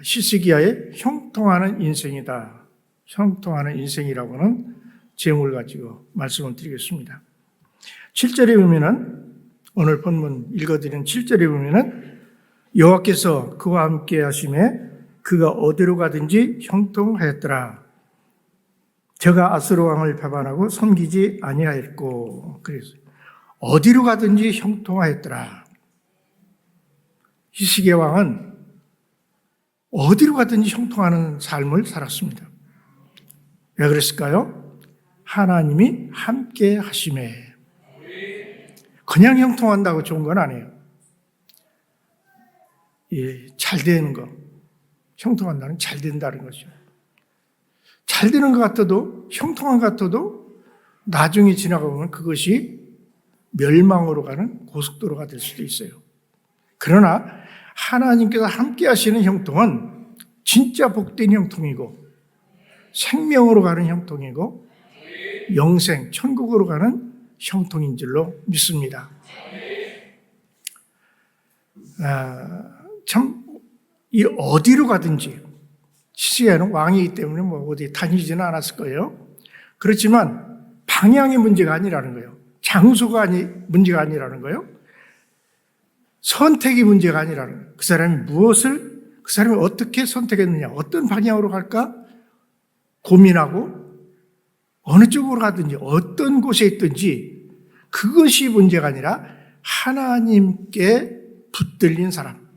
히스기야의 형통하는 인생이다. 형통하는 인생이라고는 제목을 가지고 말씀을 드리겠습니다. 7절에 보면은, 오늘 본문 읽어드린 7절에 보면은, 여호와께서 그와 함께 하심에 그가 어디로 가든지 형통하였더라. 저가 아수르 왕을 배반하고 섬기지 아니하였고, 그래서 어디로 가든지 형통하였더라. 히스기야 왕은 어디로 가든지 형통하는 삶을 살았습니다. 왜 그랬을까요? 하나님이 함께 하심에. 그냥 형통한다고 좋은 건 아니에요. 잘 되는 거, 형통한다는 잘 된다는 거죠. 잘 되는 것 같아도, 형통한 것 같아도 나중에 지나가보면 그것이 멸망으로 가는 고속도로가 될 수도 있어요. 그러나 하나님께서 함께 하시는 형통은 진짜 복된 형통이고, 생명으로 가는 형통이고, 영생, 천국으로 가는 형통인 줄로 믿습니다. 이 어디로 가든지, 히스기야는 왕이기 때문에 어디 다니지는 않았을 거예요. 그렇지만 방향이 문제가 아니라는 거예요. 장소가 문제가 아니라는 거예요. 선택이 문제가 아니라는 거예요. 그 사람이 어떻게 선택했느냐, 어떤 방향으로 갈까 고민하고 어느 쪽으로 가든지 어떤 곳에 있든지 그것이 문제가 아니라 하나님께 붙들린 사람,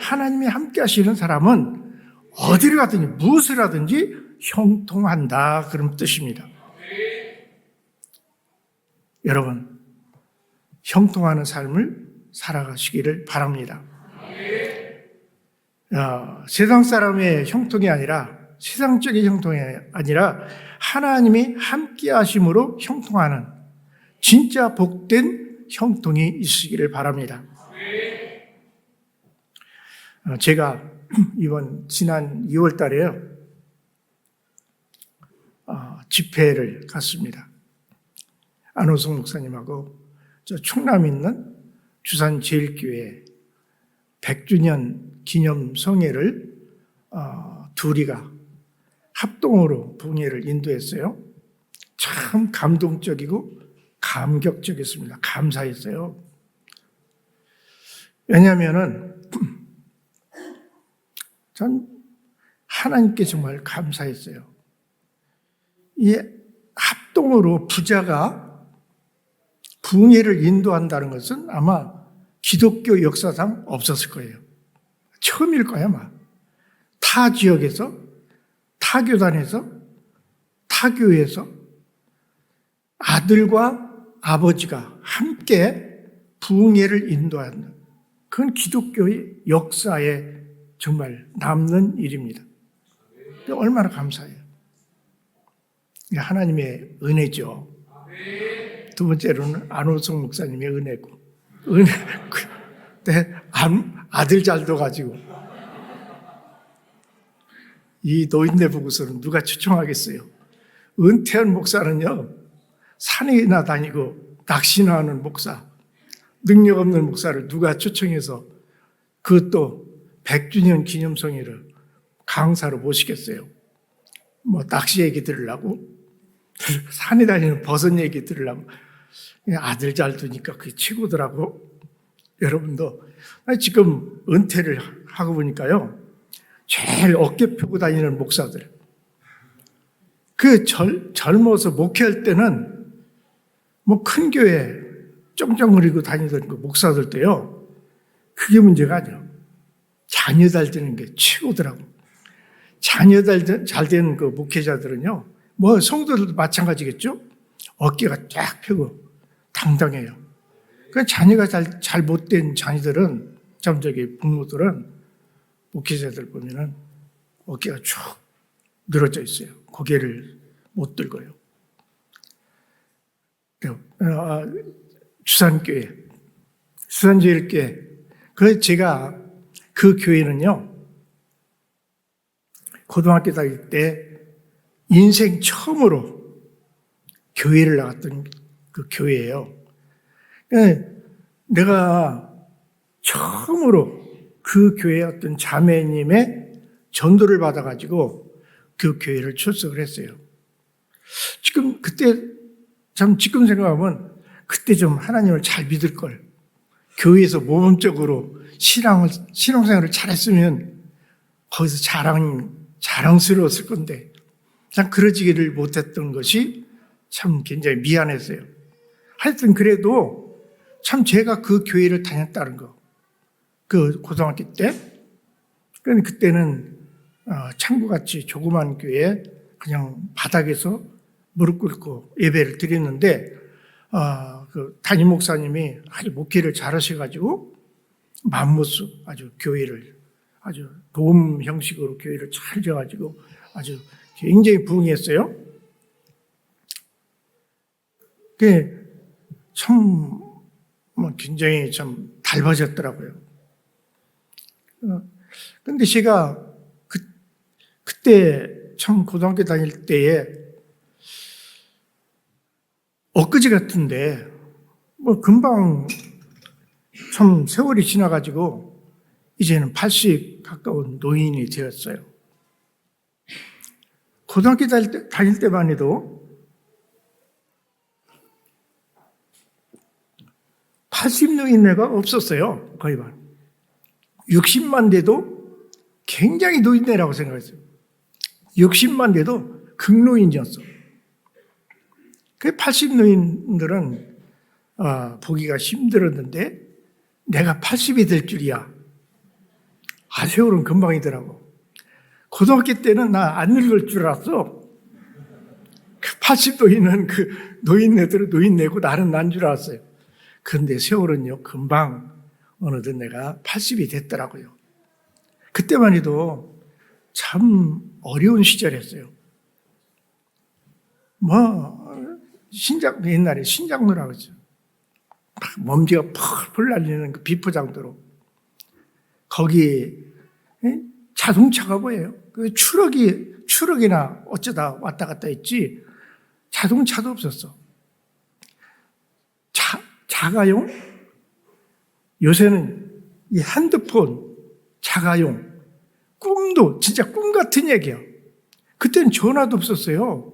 하나님이 함께 하시는 사람은 어디를 가든지 무엇을 하든지 형통한다, 그런 뜻입니다. 여러분, 형통하는 삶을 살아가시기를 바랍니다. 세상 사람의 형통이 아니라, 세상적인 형통이 아니라 하나님이 함께 하심으로 형통하는 진짜 복된 형통이 있으기를 바랍니다. 제가 지난 2월 달에요, 집회를 갔습니다. 안호성 목사님하고 저 충남에 있는 주산제일교회 100주년 기념 성회를 둘이가 합동으로 봉예를 인도했어요. 참 감동적이고 감격적이었습니다. 감사했어요. 왜냐하면은 전 하나님께 정말 감사했어요. 이 합동으로 부자가 부흥회를 인도한다는 것은 아마 기독교 역사상 없었을 거예요. 처음일 거예요, 아마. 타 지역에서, 타 교단에서, 타 교회에서 아들과 아버지가 함께 부흥회를 인도하는, 그건 기독교의 역사에 정말 남는 일입니다. 얼마나 감사해요. 하나님의 은혜죠. 두 번째로는 안호성 목사님의 은혜고, 아들 잘 둬가지고 이 노인네 보고서는 누가 추천하겠어요? 은퇴한 목사는요, 산이나 다니고 낚시나 하는 목사, 능력 없는 목사를 누가 초청해서 그것도 100주년 기념성회를 강사로 모시겠어요? 낚시 얘기 들으려고? 산에 다니는 버섯 얘기 들으려고? 아들 잘 두니까 그게 최고더라고. 여러분도 지금 은퇴를 하고 보니까요, 제일 어깨 펴고 다니는 목사들, 젊어서 목회할 때는 큰 교회 쩡쩡거리고 다니던 그 목사들도요, 그게 문제가 아니에요. 자녀 잘 되는 게 최고더라고. 자녀 잘 되는 그 목회자들은요, 성도들도 마찬가지겠죠? 어깨가 쫙 펴고 당당해요. 그 자녀가 잘 못된 자녀들은, 부모들은, 목회자들 보면은 어깨가 쭉 늘어져 있어요. 고개를 못 들고요. 주산제일교회. 그래서 제가 그 교회는요, 고등학교 다닐 때 인생 처음으로 교회를 나갔던 그 교회예요. 내가 처음으로 그 교회 어떤 자매님의 전도를 받아가지고 그 교회를 출석을 했어요. 지금 생각하면 그때 좀 하나님을 잘 믿을 걸. 교회에서 모범적으로 신앙생활을 잘했으면 거기서 자랑스러웠을 건데, 참 그러지를 못했던 것이 참 굉장히 미안했어요. 하여튼 그래도 참 제가 그 교회를 다녔다는 거, 그 고등학교 때, 그때는 창구같이 조그만 교회에 그냥 바닥에서 무릎 꿇고 예배를 드렸는데, 그 담임 목사님이 아주 목회를 잘하셔가지고 맘모스 아주 교회를 아주 도움 형식으로 교회를 잘 지어가지고 아주 굉장히 부흥했어요. 그게 참 굉장히 참 달라졌더라고요. 근데 제가 그때 참 고등학교 다닐 때에 엊그제 같은데 금방 참 세월이 지나가지고 이제는 80 가까운 노인이 되었어요. 고등학교 다닐 때만 해도 80 노인네가 없었어요. 거의 반. 60만 돼도 굉장히 노인네라고 생각했어요. 60만 돼도 극노인이었어. 그 80 노인들은 보기가 힘들었는데 내가 80이 될 줄이야. 세월은 금방이더라고. 고등학교 때는 나 안 늙을 줄 알았어. 80 노인은 그 노인네들은 노인네고 나는 난 줄 알았어요. 그런데 세월은요, 금방 어느덧 내가 80이 됐더라고요. 그때만 해도 참 어려운 시절이었어요. 옛날에 신작로라고 하죠. 먼지가 펄펄 날리는 그 비포장도로. 거기 자동차가 보여요. 그 추럭이나 어쩌다 왔다 갔다 했지, 자동차도 없었어. 자가용? 요새는 이 핸드폰, 자가용, 진짜 꿈 같은 얘기야. 그때는 전화도 없었어요.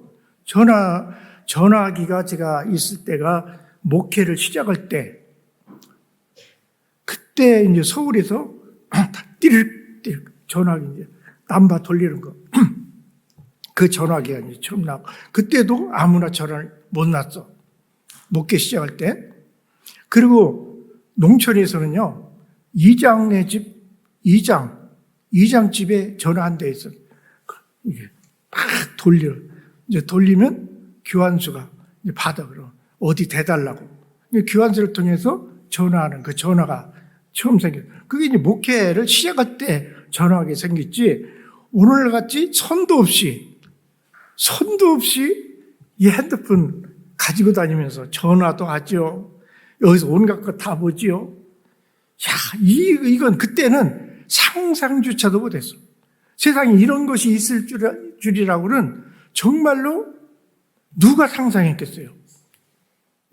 전화기가 제가 있을 때가 목회를 시작할 때, 그때 이제 서울에서 띠르띠르 전화기 이제 남바 돌리는 거. 그 전화기가 이제 처음 나고, 그때도 아무나 전화를 못 놨어. 목회 시작할 때. 그리고 농촌에서는요, 이장네 집, 이장 집에 전화 한 대 있어. 이게 막 이제 돌리면 교환수가 이제 받아, 그럼. 어디 대달라고. 교환수를 통해서 전화하는 그 전화가 처음 생겼어요. 그게 이제 목회를 시작할 때 전화하게 생겼지, 오늘같이 선도 없이 이 핸드폰 가지고 다니면서 전화도 하죠. 여기서 온갖 거 다 보지요. 이건 그때는 상상조차도 못했어. 세상에 이런 것이 있을 줄이라고는 정말로 누가 상상했겠어요?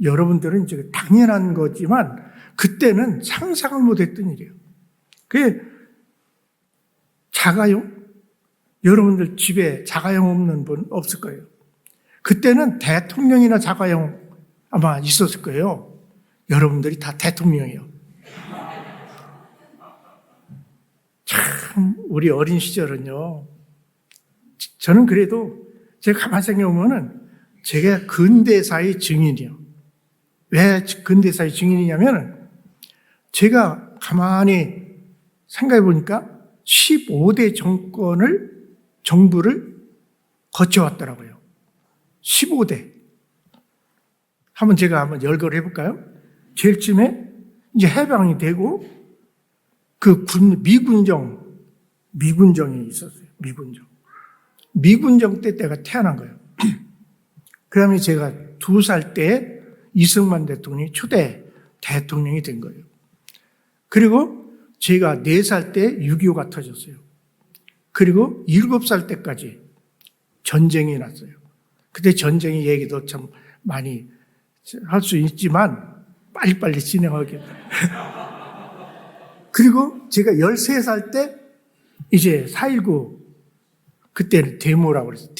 여러분들은 이제 당연한 거지만 그때는 상상을 못했던 일이에요. 그게 자가용? 여러분들 집에 자가용 없는 분 없을 거예요. 그때는 대통령이나 자가용 아마 있었을 거예요. 여러분들이 다 대통령이에요. 참 우리 어린 시절은요, 저는 그래도 제가 가만히 생각해보면은 제가 근대사의 증인이요. 왜 근대사의 증인이냐면 제가 가만히 생각해보니까 15대 정부를 거쳐왔더라고요. 15대. 제가 한번 열거를 해볼까요? 제일 처음에 이제 해방이 되고 그 미군정이 있었어요. 미군정 때 내가 태어난 거예요. 그 다음에 제가 2살 때 이승만 대통령이 초대 대통령이 된 거예요. 그리고 제가 4살 때 6.25가 터졌어요. 그리고 7살 때까지 전쟁이 났어요. 그때 전쟁의 얘기도 참 많이 할 수 있지만 빨리빨리 진행하게. 그리고 제가 13살 때 이제 4.19 그때는 데모라고 그랬어요.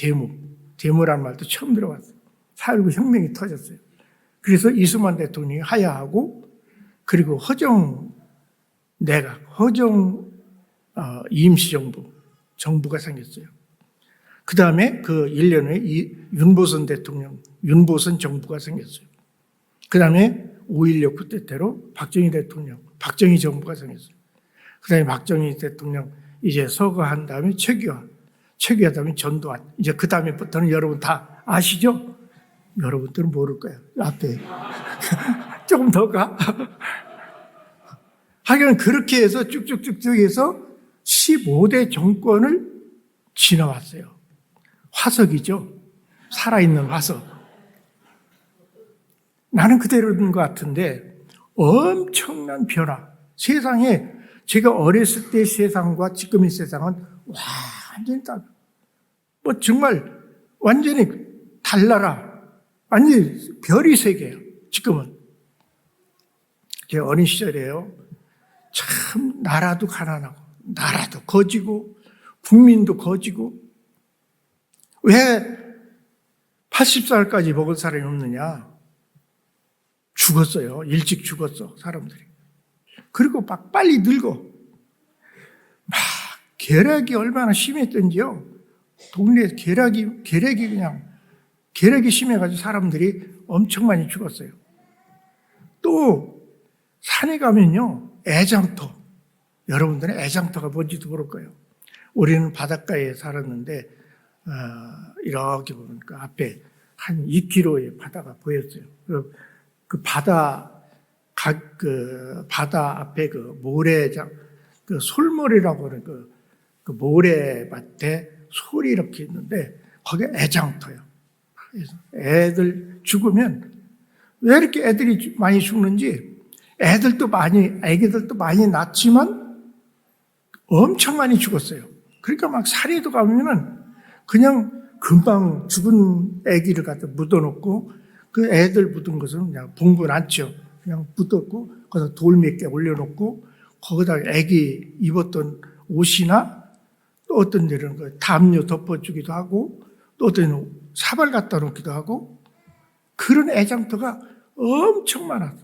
데모라는 말도 처음 들어봤어요. 4.19 혁명이 터졌어요. 그래서 이승만 대통령이 하야하고 그리고 허정 정부가 생겼어요. 그 다음에 그 1년 후에 윤보선 정부가 생겼어요. 그 다음에 5.16 쿠데타로 박정희 정부가 생겼어요. 그 다음에 박정희 대통령 이제 서거한 다음에 최규하 다음에 전두환. 이제 그 다음에부터는 여러분 다 아시죠? 여러분들은 모를 거예요. 앞에. 조금 더 가? 하여간 그렇게 해서 쭉쭉쭉쭉 해서 15대 정권을 지나왔어요. 화석이죠. 살아있는 화석. 나는 그대로인 것 같은데 엄청난 변화. 세상에 제가 어렸을 때 세상과 지금의 세상은 완전히 달라. 정말 완전히 달라라. 완전히 별이 세 개예요. 지금은. 제 어린 시절에요. 참 나라도 가난하고 나라도 거지고 국민도 거지고 왜 80살까지 먹은 사람이 없느냐? 죽었어요. 일찍 죽었어, 사람들이. 그리고 막 빨리 늙어. 막 계략이 얼마나 심했던지요. 동네에 계략이 심해가지고 사람들이 엄청 많이 죽었어요. 또 산에 가면요, 애장터. 여러분들은 애장터가 뭔지도 모를 거예요. 우리는 바닷가에 살았는데 이렇게 보니까 앞에 한 2km의 바다가 보였어요. 그 바다 앞에 그 모래장, 그 솔모래라고 하는 그 모래밭에 솔이 이렇게 있는데 거기에 애장터예요. 그래서 애들 죽으면 왜 이렇게 애들이 많이 죽는지 애기들도 많이 낳지만 엄청 많이 죽었어요. 그러니까 막 산에도 가면은 그냥 금방 죽은 애기를 갖다 묻어놓고 그 애들 묻은 것은 그냥 봉분 않죠. 그냥 묻었고 거기다 돌 몇 개 올려놓고 거기다 애기 입었던 옷이나 또 어떤 데는 그 담요 덮어주기도 하고 또 어떤 데는 사발 갖다 놓기도 하고 그런 애장터가 엄청 많았어.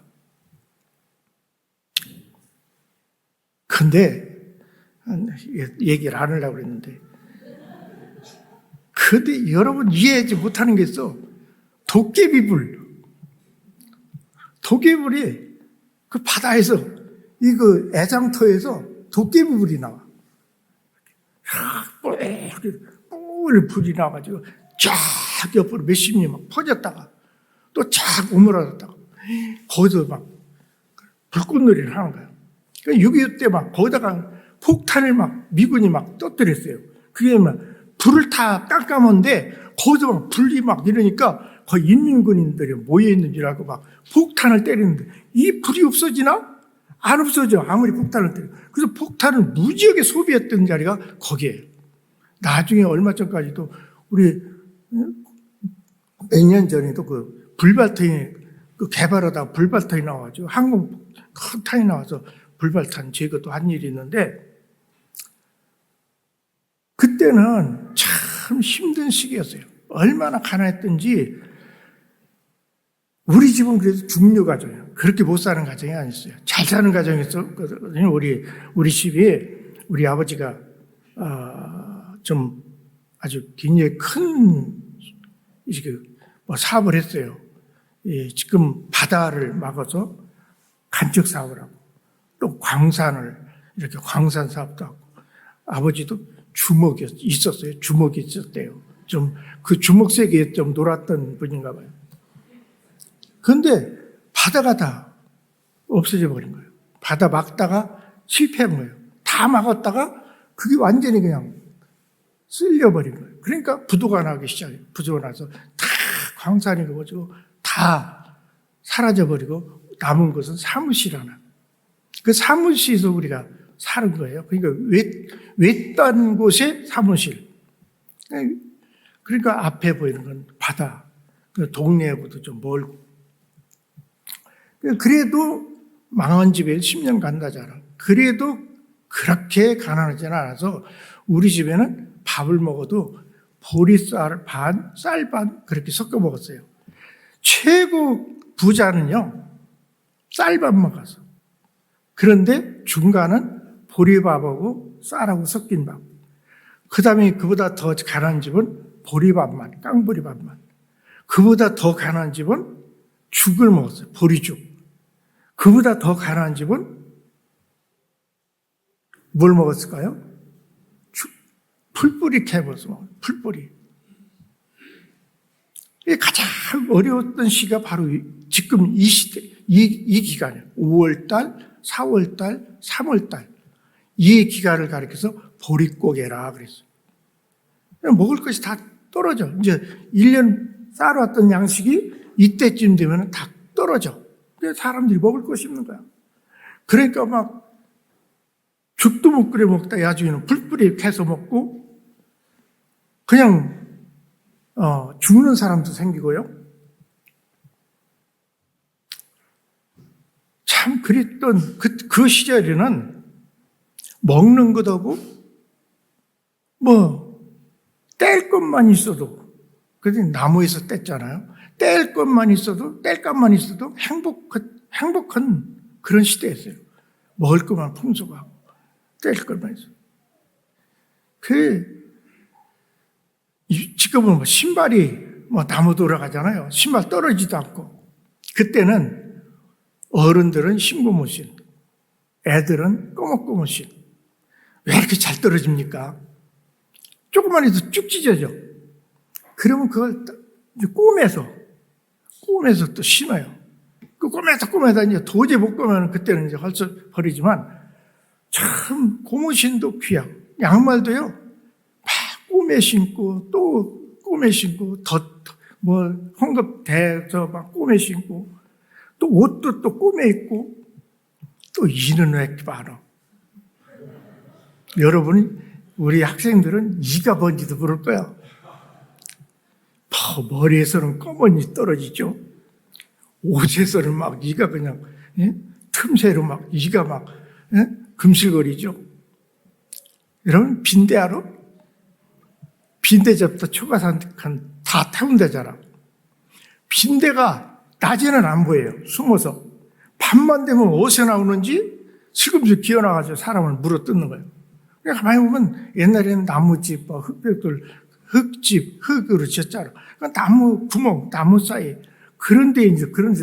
근데 얘기를 안 하려고 그랬는데 근데 여러분 이해하지 못하는 게 있어. 도깨비불이 그 바다에서 그 애장터에서 도깨비불이 나와. 불이 나와가지고 쫙 옆으로 몇십 년 막 퍼졌다가 또 쫙 오므라졌다가 거기서 막 불꽃놀이를 하는 거예요. 6.25 때 막 거기다가 폭탄을 막 미군이 막 터뜨렸어요. 그게 막 불을 다 깜깜한데 거기서 막 불이 막 이러니까 거의 인민군인들이 모여있는 줄 알고 막 폭탄을 때리는데 이 불이 없어지나? 안 없어져. 아무리 폭탄을 때려. 그래서 폭탄을 무지하게 소비했던 자리가 거기에요. 나중에 얼마 전까지도 우리 몇 년 전에도 그 불발탄이 그 개발하다가 불발탄이 나와가지고 항공 큰 탄이 나와서 불발탄 제거도 한 일이 있는데 그때는 참 힘든 시기였어요. 얼마나 가난했던지 우리 집은 그래도 중류 가정이에요. 그렇게 못 사는 가정이 아니었어요. 잘 사는 가정이었거든요. 우리 집이 우리 아버지가 좀 아주 굉장히 큰 사업을 했어요. 지금 바다를 막아서 간척 사업을 하고 또 이렇게 광산 사업도 하고 아버지도 주먹이 있었대요. 좀 그 주먹 세계에 좀 놀았던 분인가 봐요. 그런데 바다가 다 없어져 버린 거예요. 바다 막다가 실패한 거예요. 다 막았다가 그게 완전히 그냥 쓸려버린 거예요. 그러니까 부도가 나기 시작해요. 부도가 나서 다 광산이 그거죠. 다 사라져버리고 남은 것은 사무실 하나. 그 사무실에서 우리가 사는 거예요. 그러니까 외딴 곳에 사무실. 그러니까 앞에 보이는 건 바다. 동네하고도 좀 멀고. 그래도 망한 집에 10년 간다잖아. 그래도 그렇게 가난하지는 않아서 우리 집에는 밥을 먹어도 보리쌀 반, 쌀 반 그렇게 섞어 먹었어요. 최고 부자는요, 쌀밥 먹어서. 그런데 중간은 보리밥하고 쌀하고 섞인 밥. 그 다음에 그보다 더 가난한 집은 보리밥만, 깡보리밥만. 그보다 더 가난한 집은 죽을 먹었어요. 보리죽. 그보다 더 가난한 집은 뭘 먹었을까요? 풀뿌리 캐버서 먹어요. 풀뿌리. 가장 어려웠던 시기가 바로 지금 이 시대, 이 기간이에요. 5월달, 4월달, 3월달. 이 기간을 가리켜서 보릿고개라 그랬어요. 먹을 것이 다 떨어져. 이제 1년 쌓아왔던 양식이 이때쯤 되면 다 떨어져. 그래서 사람들이 먹을 것이 없는 거야. 그러니까 막 죽도 못 끓여 먹다 야중에는 풀뿌리 캐서 먹고 그냥 죽는 사람도 생기고요. 참 그랬던 그 시절에는 먹는 것하고 뗄 것만 있어도, 그래서 나무에서 뗐잖아요. 뗄 것만 있어도, 뗄감만 있어도 행복한 그런 시대였어요. 먹을 것만 풍족하고 뗄 것만 있어도. 지금은 신발이 나무 돌아가잖아요. 신발 떨어지지도 않고. 그때는 어른들은 신고무신, 애들은 꼬목꼬목신. 왜 이렇게 잘 떨어집니까? 조금만 해도 쭉 찢어져. 그러면 그걸 꼬매서 또 신어요. 그 꼬매다 이제 도저히 못 꼬매면 그때는 이제 헐썩 버리지만 참 고무신도 귀하고 양말도요. 막 꼬매 신고 또 꼬매 신고 헝겊대서 막 꼬매 신고 또 옷도 또 꼬매 입고 또 이는 왜 이렇게 많아? 여러분, 우리 학생들은 이가 뭔지도 모를 거야. 머리에서는 검은이 떨어지죠. 옷에서는 막 이가 그냥 틈새로 막 이가 막 금실거리죠. 여러분 빈대 알아? 빈대접다 초가산 다 태운대잖아. 빈대가 낮에는 안 보여요. 숨어서. 밤만 되면 어디서 나오는지 슬금슬금 기어나가서 사람을 물어뜯는 거예요. 그러니까 가만히 보면 옛날에는 나무집, 흙벽돌, 흙집, 흙으로 지었잖아. 그러니까 나무 구멍, 나무 사이 그런 데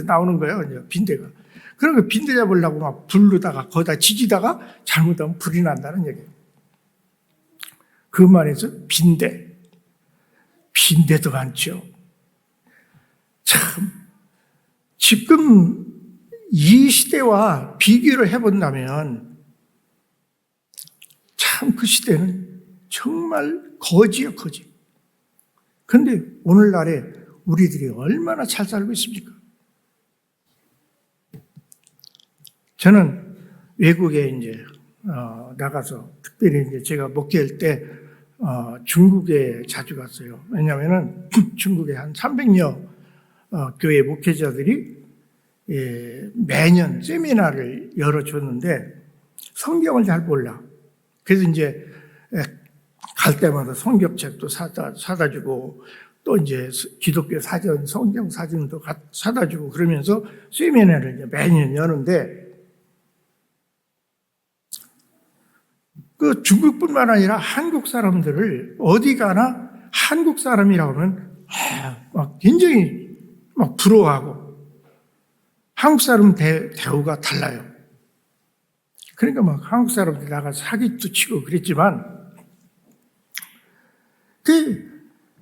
나오는 거예요. 이제 빈대가. 그러니까 빈대 잡으려고 막 부르다가 거기다 지지다가 잘못하면 불이 난다는 얘기예요. 그 말에서 빈대도 많죠. 참 지금 이 시대와 비교를 해본다면 참 그 시대는 정말 거지요, 거지. 그런데 오늘날에 우리들이 얼마나 잘 살고 있습니까? 저는 외국에 이제 나가서 특별히 이제 제가 목회할 때 중국에 자주 갔어요. 왜냐하면은 중국에 한 300여 교회 목회자들이 매년 세미나를 열어줬는데 성경을 잘 몰라. 그래서 이제 갈 때마다 성경책도 사다 주고 또 이제 기독교 사전, 성경 사전도 사다 주고 그러면서 세미나를 이제 매년 여는데 그 중국뿐만 아니라 한국 사람들을 어디 가나 한국 사람이라고 하면 막 굉장히 막 부러워하고 한국 사람 대우가 달라요. 그러니까 막 한국 사람들이 나가서 사기도 치고 그랬지만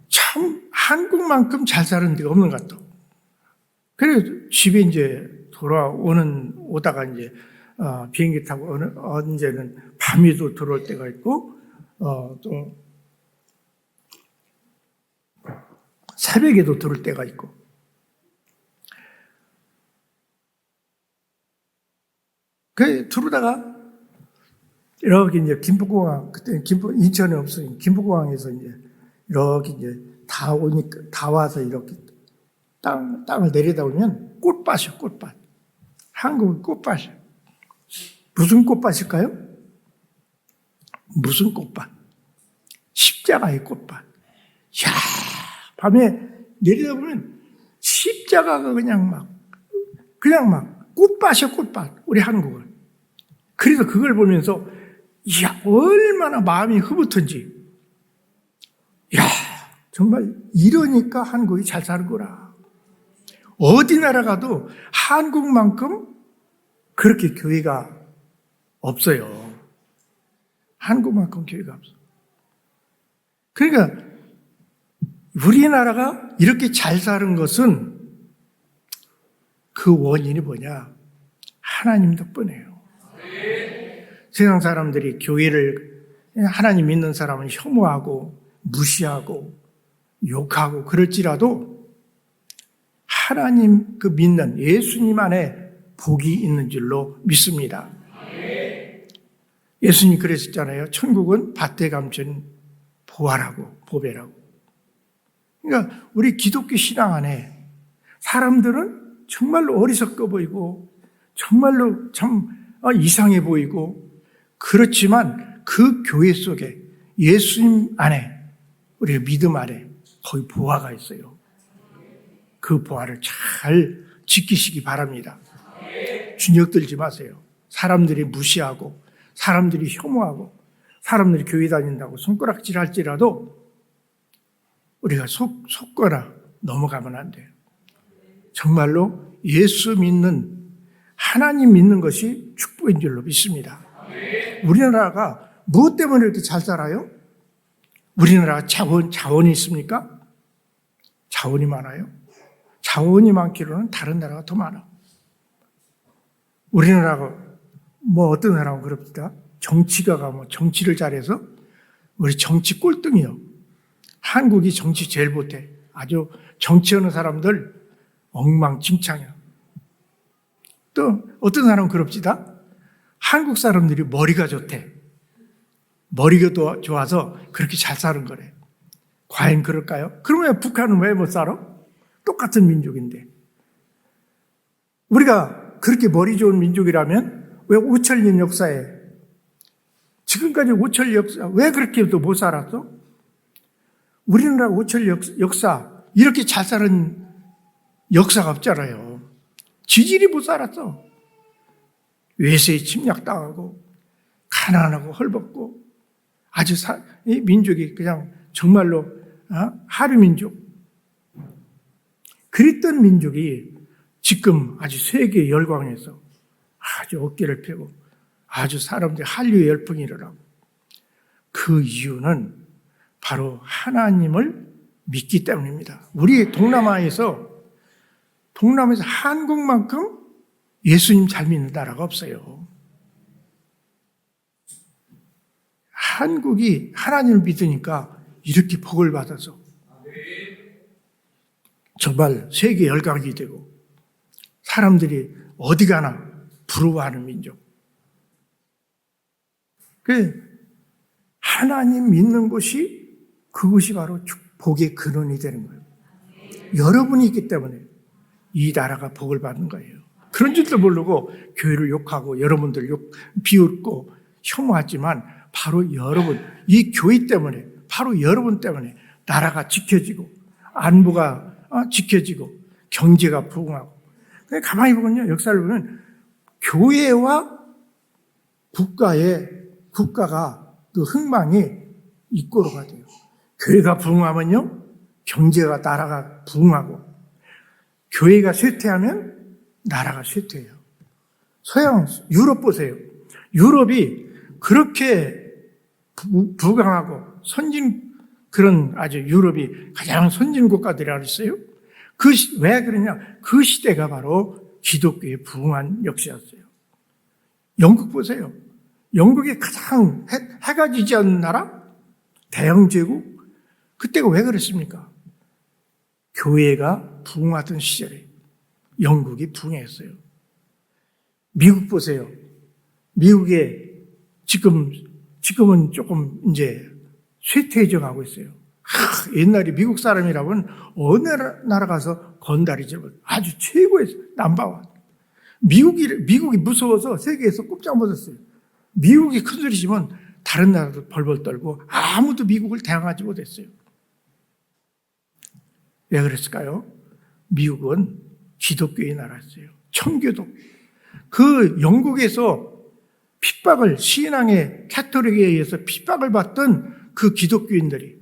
참 한국만큼 잘 사는 데가 없는 것 같아. 그래서 집에 이제 오다가 이제 비행기 타고 언제는 밤에도 들어올 때가 있고 또 새벽에도 들어올 때가 있고. 그 들어오다가 이렇게 이제 김포공항, 그때 인천에 없으니 김포공항에서 이제 이렇게 이제 다 와서 이렇게 땅을 내려다보면 꽃밭이요, 꽃밭. 한국은 꽃밭이요. 무슨 꽃밭일까요? 무슨 꽃밭? 십자가의 꽃밭. 야, 밤에 내려다보면 십자가가 그냥 막 꽃밭이야, 꽃밭. 우리 한국은. 그래서 그걸 보면서, 이야, 얼마나 마음이 흐뭇한지. 야, 정말 이러니까 한국이 잘 사는구나. 어디 나라 가도 한국만큼 그렇게 교회가 없어요. 한국만큼 교회가 없어. 그러니까 우리나라가 이렇게 잘 사는 것은 그 원인이 뭐냐? 하나님 덕분이에요. 세상 사람들이 교회를, 하나님 믿는 사람은 혐오하고 무시하고 욕하고 그럴지라도 하나님 그 믿는 예수님 안에 복이 있는 줄로 믿습니다. 예수님 그랬었잖아요. 천국은 밭에 감춘 보화라고, 보배라고. 그러니까 우리 기독교 신앙 안에 사람들은 정말로 어리석어 보이고 정말로 참 이상해 보이고 그렇지만 그 교회 속에 예수님 안에 우리의 믿음 안에 거기 보화가 있어요. 그 보화를 잘 지키시기 바랍니다. 준역 들지 마세요. 사람들이 무시하고 사람들이 혐오하고 사람들이 교회 다닌다고 손가락질 할지라도 우리가 속거나 넘어가면 안 돼요. 정말로 예수 믿는 하나님 믿는 것이 축복인 줄로 믿습니다. 우리나라가 무엇 때문에 이렇게 잘 살아요? 우리나라가 자원이 있습니까? 자원이 많아요. 자원이 많기로는 다른 나라가 더 많아. 우리나라가 어떤 나라가 그럽니다. 정치가가 정치를 잘해서 우리 정치 꼴등이요. 한국이 정치 제일 못해. 아주 정치하는 사람들 엉망진창이야. 또 어떤 사람은 그럽시다. 한국 사람들이 머리가 좋대. 머리가 좋아서 그렇게 잘 사는 거래. 과연 그럴까요? 그러면 북한은 왜 못 살아? 똑같은 민족인데. 우리가 그렇게 머리 좋은 민족이라면 왜 5천년 역사에 지금까지 5천 역사 왜 그렇게도 못 살았어? 우리나라 5천 역사 이렇게 잘 사는 역사가 없잖아요. 지질이 못 살았어. 외세에 침략당하고 가난하고 헐벗고 아주 이 민족이 그냥 정말로 하류민족. 그랬던 민족이 지금 아주 세계 열광해서 아주 어깨를 펴고 아주 사람들이 한류의 열풍이 일어나고 그 이유는 바로 하나님을 믿기 때문입니다. 우리 동남아에서 한국만큼 예수님 잘 믿는 나라가 없어요. 한국이 하나님을 믿으니까 이렇게 복을 받아서 정말 세계 열강이 되고 사람들이 어디 가나 부러워하는 민족. 하나님 믿는 것이 그것이 바로 복의 근원이 되는 거예요. 여러분이 있기 때문에 이 나라가 복을 받는 거예요. 그런 줄도 모르고 교회를 욕하고 여러분들 비웃고 혐오하지만 바로 여러분, 이 교회 때문에 바로 여러분 때문에 나라가 지켜지고 안보가 지켜지고 경제가 부흥하고. 가만히 보면요, 역사를 보면 교회와 국가가 그 흥망이 이꼬로가 돼요. 교회가 부흥하면요, 경제가 나라가 부흥하고, 교회가 쇠퇴하면 나라가 쇠퇴해요. 유럽 보세요. 유럽이 그렇게 부강하고 그런 아주 유럽이 가장 선진 국가들이라고 했어요. 왜 그러냐? 그 시대가 바로 기독교의 부흥한 역사였어요. 영국 보세요. 영국이 가장 해가 지지 않는 나라? 대영제국? 그때가 왜 그랬습니까? 교회가 부흥하던 시절에 영국이 부흥했어요. 미국 보세요. 미국에 지금은 조금 이제 쇠퇴해져 가고 있어요. 옛날에 미국 사람이라면 어느 나라 가서 건달이죠. 아주 최고의 넘버원. 미국이 무서워서 세계에서 꼼짝 못했어요. 미국이 큰 소리 치면 다른 나라도 벌벌 떨고 아무도 미국을 대항하지 못했어요. 왜 그랬을까요? 미국은 기독교의 나라였어요. 청교도. 그 영국에서 핍박을, 신앙의 캐톨릭에 의해서 핍박을 받던 그 기독교인들이,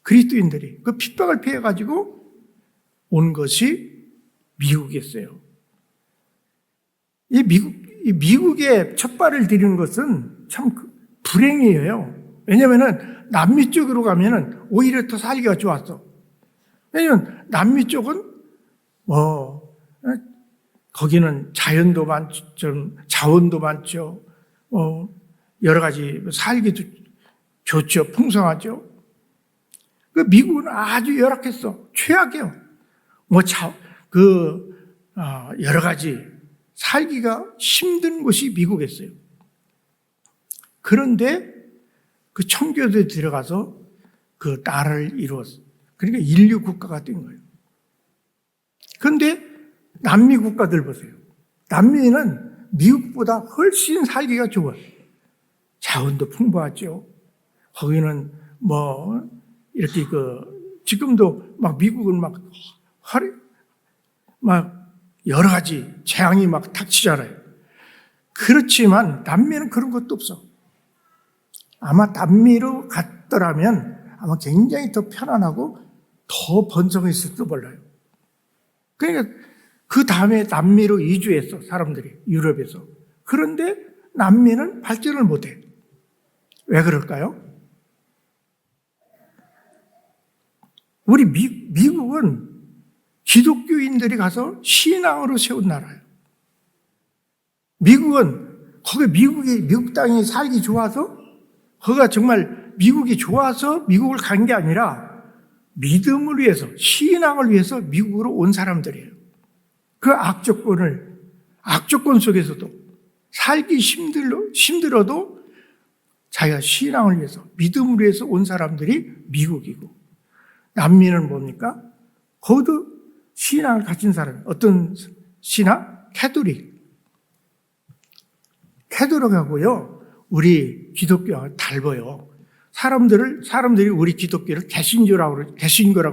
그리스도인들이 그 핍박을 피해가지고 온 것이 미국이었어요. 이 미국에 첫발을 들이는 것은 참 불행이에요. 왜냐하면 남미 쪽으로 가면은 오히려 더 살기가 좋았어. 왜냐하면 남미 쪽은 거기는 자연도 많죠, 좀 자원도 많죠, 여러 가지 살기도 좋죠, 풍성하죠. 그 미국은 아주 열악했어, 최악이요. 여러 가지 살기가 힘든 곳이 미국이었어요. 그런데 그 청교도에 들어가서 그 나라를 이루었어요. 그러니까 인류 국가가 된 거예요. 그런데 남미 국가들 보세요. 남미는 미국보다 훨씬 살기가 좋아요. 자원도 풍부하죠. 거기는 이렇게 지금도 미국은 여러 가지 재앙이 닥치잖아요. 그렇지만 남미는 그런 것도 없어. 아마 남미로 갔더라면 아마 굉장히 더 편안하고 더 번성했을지도 몰라요. 그러니까 그 다음에 남미로 이주했어, 사람들이, 유럽에서. 그런데 남미는 발전을 못해. 왜 그럴까요? 우리 미국은 기독교인들이 가서 신앙으로 세운 나라예요. 미국은 미국 땅이 살기 좋아서, 거기가 정말 미국이 좋아서 미국을 간 게 아니라 믿음을 위해서, 신앙을 위해서 미국으로 온 사람들이에요. 그 악조건 속에서도 살기 힘들어도 자기가 신앙을 위해서, 믿음을 위해서 온 사람들이 미국이고, 남미는 뭡니까? 거기도 신앙을 가진 사람, 어떤 신앙? 캐톨릭하고요, 우리 기독교하고 달라요. 사람들이 우리 기독교를 개신교라고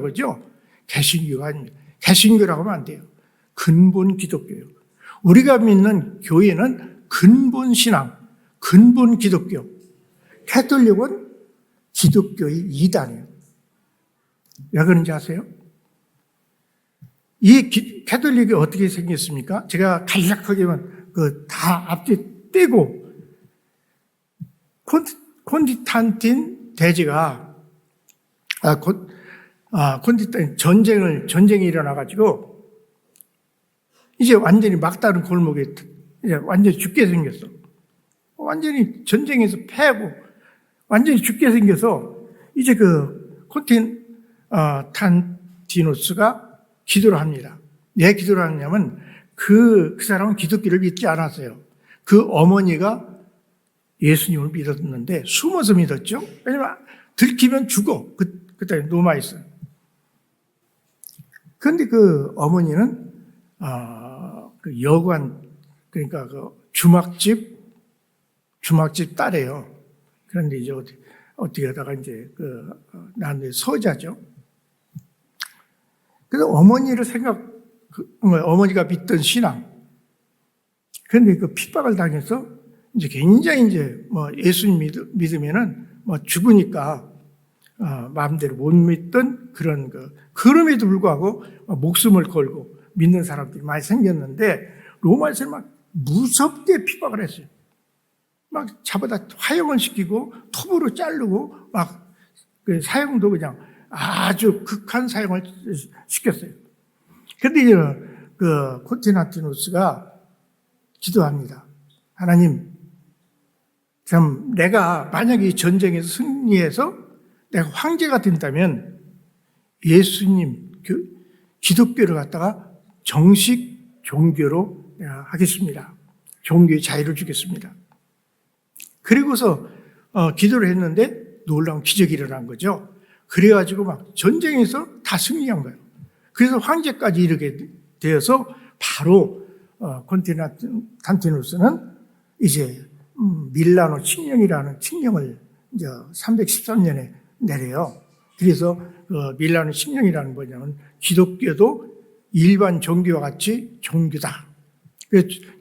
그러죠? 개신교가 아닙니다. 개신교라고 하면 안 돼요. 근본 기독교예요. 우리가 믿는 교회는 근본 신앙, 근본 기독교. 캐톨릭은 기독교의 이단이에요. 왜 그런지 아세요? 이 캐톨릭이 어떻게 생겼습니까? 제가 간략하게만 다 앞뒤 떼고, 콘스탄틴 대제가 전쟁이 일어나가지고 이제 완전히 막다른 골목에 이제 완전히 죽게 생겼어. 완전히 전쟁에서 패고 완전히 죽게 생겨서 이제 콘스탄티노스가 기도를 합니다. 왜 기도를 하느냐면 그 사람은 기독교를 믿지 않았어요. 그 어머니가 예수님을 믿었는데 숨어서 믿었죠. 왜냐면 들키면 죽어. 그때 노마했어요. 그런데 그 어머니는 그 여관, 그러니까 주막집 딸이에요. 그런데 이제 어떻게 하다가 이제 나한테 서자죠. 그래서 어머니가 믿던 신앙. 그런데 핍박을 당해서 이제 굉장히 예수님 믿으면은 죽으니까 마음대로 못 믿던 그런 그럼에도 불구하고 목숨을 걸고 믿는 사람들이 많이 생겼는데 로마에서 막 무섭게 핍박을 했어요. 막 잡아다 화형을 시키고 톱으로 자르고 그 사형도 그냥 아주 극한 사형을 시켰어요. 그런데 이제 콘스탄티노스가 기도합니다. 하나님, 참 내가 만약에 이 전쟁에서 승리해서 내가 황제가 된다면 예수님 기독교를 갖다가 정식 종교로 내가 하겠습니다. 종교의 자유를 주겠습니다. 그리고서 기도를 했는데 놀라운 기적이 일어난 거죠. 그래가지고 전쟁에서 다 승리한 거예요. 그래서 황제까지 이르게 되어서 바로 콘스탄티누스는 이제 밀라노 칙령이라는 칙령을 이제 313년에 내려요. 그래서 밀라노 칙령이라는 뭐냐면 기독교도 일반 종교와 같이 종교다.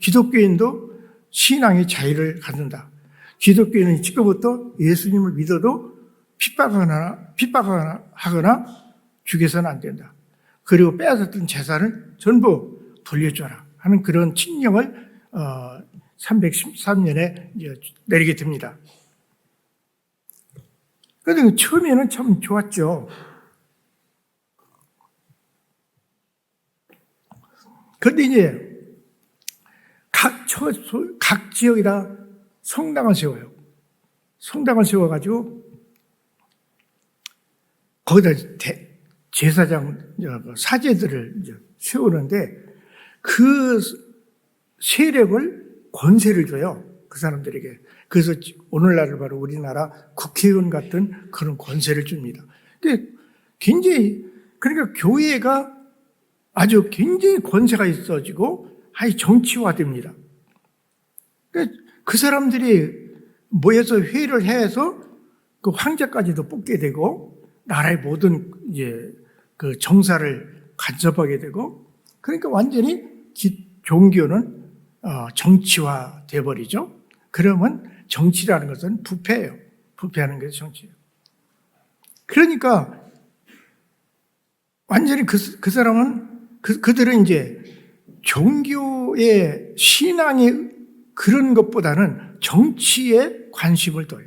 기독교인도 신앙의 자유를 갖는다. 기독교인은 지금부터 예수님을 믿어도 핍박하거나 죽여서는 안 된다. 그리고 빼앗았던 재산을 전부 돌려줘라 하는 그런 칙령을 313년에 내리게 됩니다. 그런데 처음에는 참 좋았죠. 그런데 이제 각 지역에다 성당을 세워요. 성당을 세워가지고 거기다 제사장, 사제들을 세우는데 그 세력을 권세를 줘요. 그 사람들에게. 그래서 오늘날을 바로 우리나라 국회의원 같은 그런 권세를 줍니다. 근데 굉장히, 그러니까 교회가 아주 굉장히 권세가 있어지고 아예 정치화됩니다. 그 사람들이 모여서 회의를 해서 그 황제까지도 뽑게 되고 나라의 모든 이제 그 정사를 간섭하게 되고 그러니까 완전히 종교는 정치화 돼버리죠. 그러면 정치라는 것은 부패예요. 부패하는 것이 정치예요. 그러니까 완전히 그 사람은 그들은 이제 종교의 신앙의 그런 것보다는 정치에 관심을 둬요.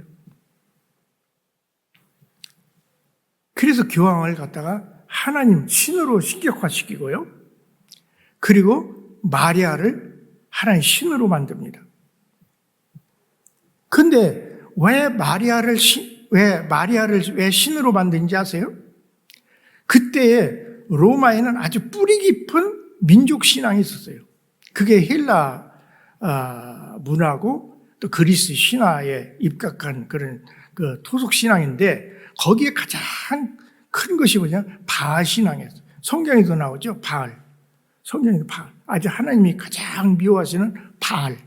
그래서 교황을 갖다가 하나님 신으로 신격화시키고요. 그리고 마리아를 하나님 신으로 만듭니다. 근데 왜 마리아를 신으로 만든지 아세요? 그때에 로마에는 아주 뿌리 깊은 민족 신앙이 있었어요. 그게 헬라 문화고 또 그리스 신화에 입각한 그런 그 토속 신앙인데 거기에 가장 큰 것이 뭐냐? 바알 신앙이었어요. 성경에도 나오죠. 바알. 성경에도 바알. 아주 하나님이 가장 미워하시는 바알.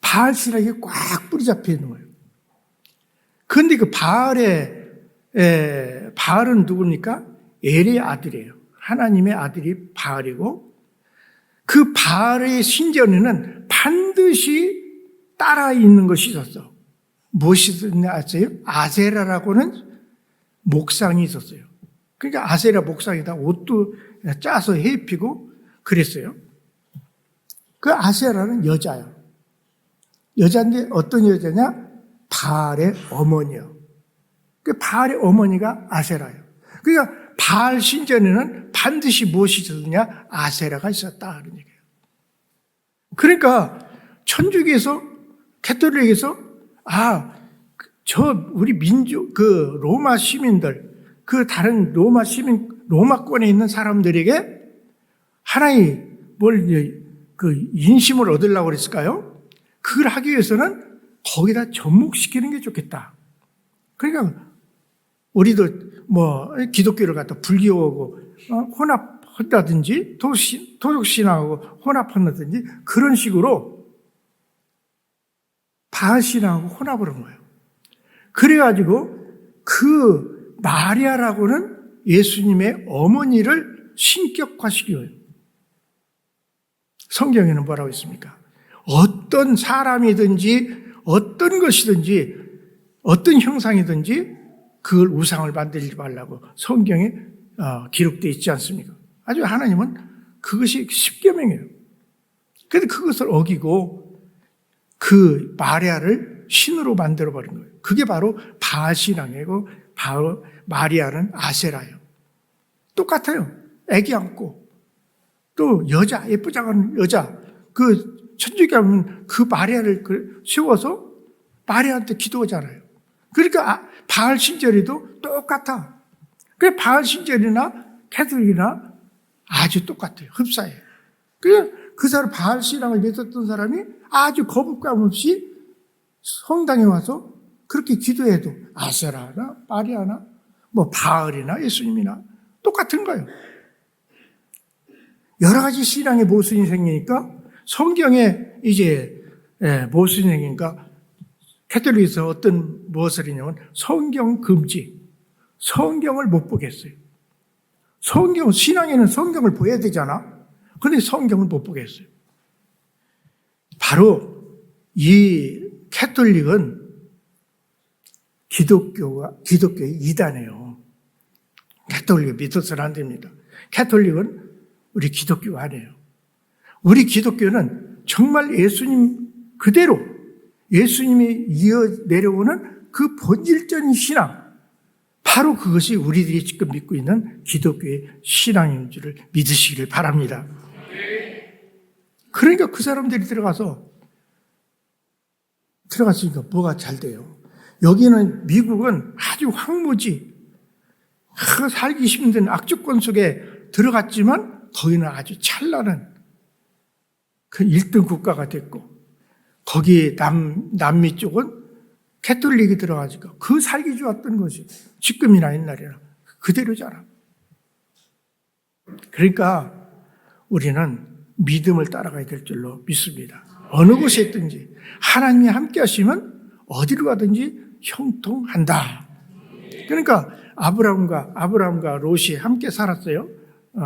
바알 신앙이 꽉 뿌리 잡혀 있는 거예요. 그런데 그 바알은 누굽니까? 엘의 아들이에요. 하나님의 아들이 바알이고 그 바알의 신전에는 반드시 따라 있는 것이 있었어. 무엇이 있었냐 아세요? 아세라라고는 목상이 있었어요. 그러니까 아세라 목상에다 옷도 짜서 해입히고 그랬어요. 그 아세라는 여자예요. 여자인데 어떤 여자냐? 바알의 어머니요. 그 바알의 어머니가 아세라예요. 그러니까 바알 신전에는 반드시 무엇이 있었느냐? 아세라가 있었다. 그런 얘기예요. 그러니까 천주교에서, 캐톨릭에서 우리 민족, 그 로마 시민들, 그 다른 로마권에 있는 사람들에게 하나의 그 인심을 얻으려고 그랬을까요? 그걸 하기 위해서는 거기다 접목시키는 게 좋겠다. 그러니까 우리도 기독교를 갖다 불교하고 혼합한다든지 토속신앙하고 혼합한다든지 그런 식으로 바알신앙하고 혼합을 한 거예요. 그래가지고 그 마리아라고는 예수님의 어머니를 신격화시켜요. 성경에는 뭐라고 있습니까? 어떤 사람이든지 어떤 것이든지 어떤 형상이든지 그걸 우상을 만들지 말라고 성경에 기록되어 있지 않습니까? 아주 하나님은 그것이 십계명이에요. 그런데 그것을 어기고 그 마리아를 신으로 만들어버린 거예요. 그게 바로 바알 신앙이고 바로 마리아는 아세라예요. 똑같아요. 애기 안고 또 여자, 예쁘지 않은 여자, 그 천주교하면 그 마리아를 세워서 마리아한테 기도하잖아요. 그러니까 바알 신전에도 똑같아. 그 바알 신전이나 캐톨릭이나 아주 똑같아요. 흡사해요. 그 사람 바알 신앙을 믿었던 사람이 아주 거부감 없이 성당에 와서 그렇게 기도해도 아세라나 마리아나 바알이나 예수님이나 똑같은 거예요. 여러 가지 신앙의 모순이 생기니까 성경에 이제 모순이 생기니까 캐톨릭에서 어떤 무엇을 했냐면 성경 금지, 성경을 못 보겠어요. 신앙에는 성경을 보여야 되잖아. 그런데 성경을 못 보겠어요. 바로 이 캐톨릭은 기독교의 이단이에요. 캐톨릭 믿어서는 안 됩니다. 캐톨릭은 우리 기독교가 아니에요. 우리 기독교는 정말 예수님 그대로 예수님이 이어 내려오는 그 본질적인 신앙, 바로 그것이 우리들이 지금 믿고 있는 기독교의 신앙인 줄을 믿으시기를 바랍니다. 그러니까 그 사람들이 들어갔으니까 뭐가 잘 돼요. 여기는 미국은 아주 황무지, 살기 힘든 악조건 속에 들어갔지만 거기는 아주 찬란한 그 1등 국가가 됐고, 거기 남미 쪽은 캐톨릭이 들어가지고 그 살기 좋았던 것이 지금이나 옛날이나 그대로잖아. 그러니까 우리는 믿음을 따라가야 될 줄로 믿습니다. 어느 곳에 있든지 하나님이 함께 하시면 어디로 가든지 형통한다. 그러니까 아브라함과 롯이 함께 살았어요.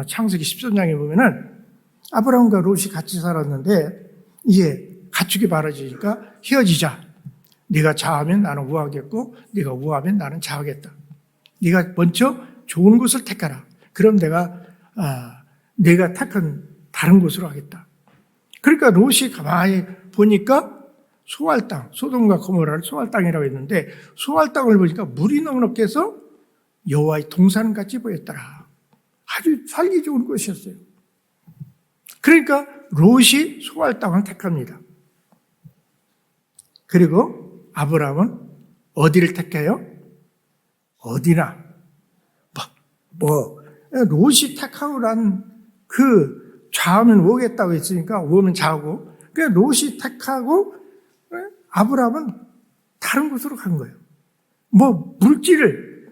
창세기 13장에 보면은 아브라함과 롯이 같이 살았는데 이제 가축이 많아지니까 헤어지자. 네가 좌하면 나는 우하겠고 네가 우하면 나는 좌하겠다. 네가 먼저 좋은 곳을 택하라. 그럼 내가 택한 다른 곳으로 하겠다. 그러니까 롯이 가만히 보니까 소알 땅, 소돔과 고모라를 소알 땅이라고 했는데 소알 땅을 보니까 물이 넉넉해서 여호와의 동산같이 보였더라. 아주 살기 좋은 곳이었어요. 그러니까 롯이 소알 땅을 택합니다. 그리고 아브라함은 어디를 택해요? 어디나. 롯이 택하고 난 그 좌하면 우겠다고 했으니까 우하면 좌하고, 그러니까 롯이 택하고 아브라함은 다른 곳으로 간 거예요. 물질을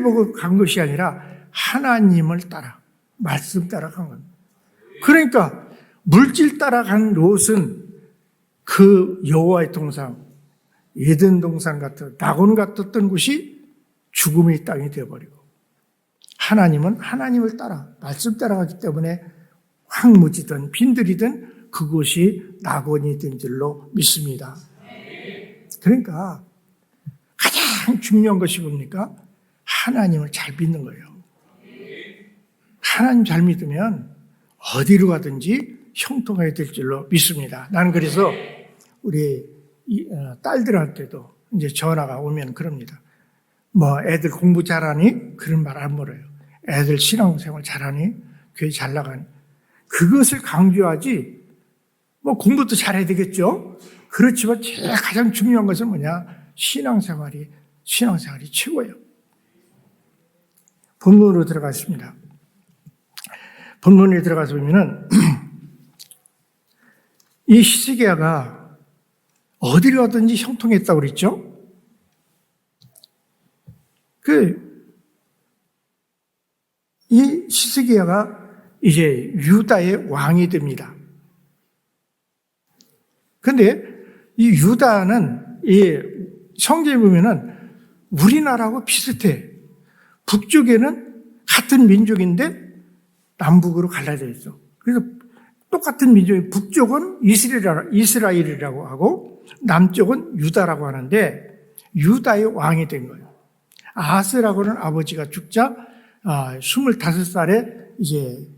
보고 간 것이 아니라 하나님을 따라, 말씀 따라 간 겁니다. 그러니까 물질 따라간 롯은 그 여호와의 동산, 에덴 동산 같은 낙원 같았던 곳이 죽음의 땅이 되어버리고, 하나님은 하나님을 따라 말씀 따라가기 때문에 황무지든 빈들이든 그곳이 낙원이 된 줄로 믿습니다. 그러니까 가장 중요한 것이 뭡니까? 하나님을 잘 믿는 거예요. 하나님 잘 믿으면 어디로 가든지 형통하게 될 줄로 믿습니다. 나는 그래서 우리 딸들한테도 이제 전화가 오면 그럽니다. 애들 공부 잘하니? 그런 말 안 물어요. 애들 신앙생활 잘하니? 교회 잘 나가니? 그것을 강조하지, 공부도 잘해야 되겠죠? 그렇지만 제일 가장 중요한 것은 뭐냐? 신앙생활이 최고예요. 본문으로 들어갔습니다. 본문에 들어가서 보면은, 이 히스기야가 어디를 가든지 형통했다고 그랬죠? 이 히스기야가 이제 유다의 왕이 됩니다. 근데 이 유다는 이 성경에 보면은 우리나라하고 비슷해. 북쪽에는 같은 민족인데 남북으로 갈라져 있어. 그래서 똑같은 민족이 북쪽은 이스라엘이라고 하고 남쪽은 유다라고 하는데 유다의 왕이 된 거예요. 아하스라고는 아버지가 죽자 25살에 이제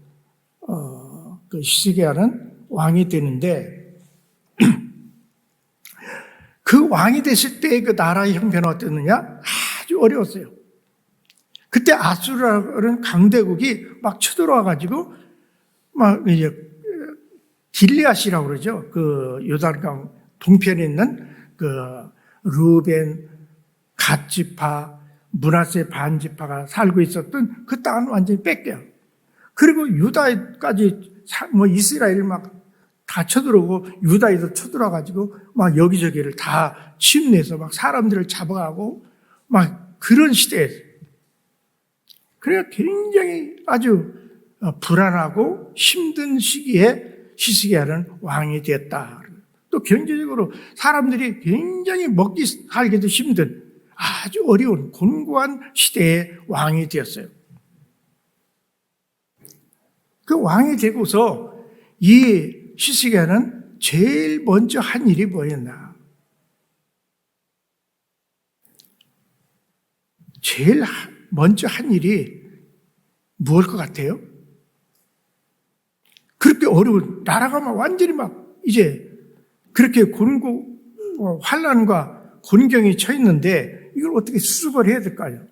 그 히스기야는 왕이 되는데 그 왕이 됐을 때 그 나라의 형편은 어땠느냐? 아주 어려웠어요. 그때 아수르라는 강대국이 막 쳐들어와 가지고 막 이제 길리앗이라고 그러죠. 그 요단강 동편에 있는 그 루벤, 갓지파, 므낫세 반지파가 살고 있었던 그 땅은 완전히 뺏겨요. 그리고 유다까지 이스라엘 막 다 쳐들어오고 유다에도 쳐들어와가지고 막 여기저기를 다 침내서 막 사람들을 잡아가고 막 그런 시대였어요. 그래서 굉장히 아주 불안하고 힘든 시기에 히스기야는 왕이 되었다. 또 경제적으로 사람들이 굉장히 먹기 살기도 힘든 아주 어려운 곤고한 시대에 왕이 되었어요. 그 왕이 되고서 이 히스기야는 제일 먼저 한 일이 뭐였나? 제일 먼저 한 일이 무엇일 것 같아요? 그렇게 어려운 나라가 막 완전히 막 이제 그렇게 환란과 곤경이 처해 있는데 이걸 어떻게 수습을 해야 될까요?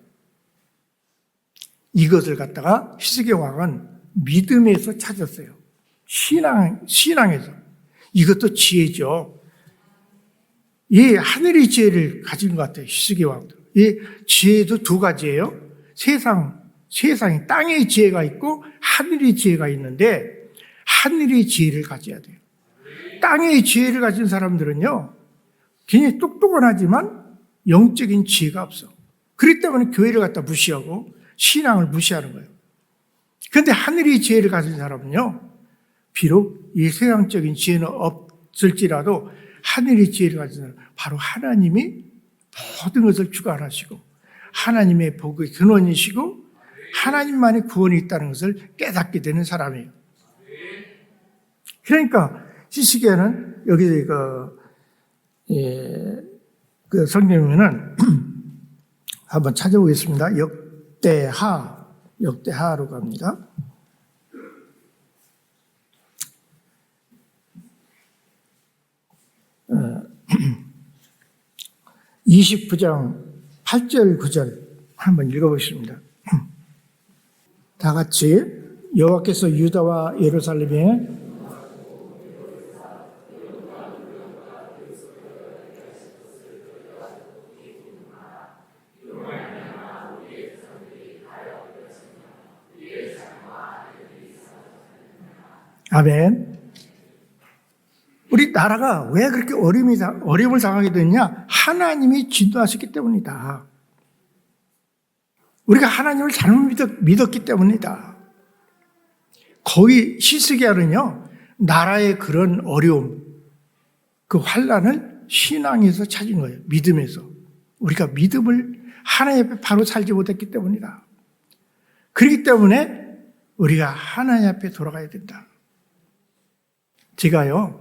이것을 갖다가 히스기야 왕은 믿음에서 찾았어요. 신앙에서. 이것도 지혜죠. 이 하늘의 지혜를 가진 것 같아요. 히스기야 왕도. 이 지혜도 두 가지예요. 세상에 땅의 지혜가 있고 하늘의 지혜가 있는데 하늘의 지혜를 가져야 돼요. 땅의 지혜를 가진 사람들은요, 굉장히 똑똑은 하지만 영적인 지혜가 없어. 그렇기 때문에 교회를 갖다 무시하고 신앙을 무시하는 거예요. 그런데 하늘의 지혜를 가진 사람은요, 비록 이 세상적인 지혜는 없을지라도 하늘의 지혜를 가진 사람은 바로 하나님이 모든 것을 주관하시고 하나님의 복의 근원이시고 하나님만의 구원이 있다는 것을 깨닫게 되는 사람이에요. 그러니까 히스기야는 여기 그 성경에는 한번 찾아보겠습니다. 역대하로 갑니다. 29장 8절 9절 한번 읽어보겠습니다. 다 같이 여호와께서 유다와 예루살렘에 아멘. 우리 나라가 왜 그렇게 어려움을 당하게 됐냐? 하나님이 진도하셨기 때문이다. 우리가 하나님을 잘못 믿었기 때문이다. 거의 히스기야는요, 나라의 그런 어려움, 그 환란을 신앙에서 찾은 거예요. 믿음에서. 우리가 믿음을 하나님 앞에 바로 살지 못했기 때문이다. 그렇기 때문에 우리가 하나님 앞에 돌아가야 된다. 제가요,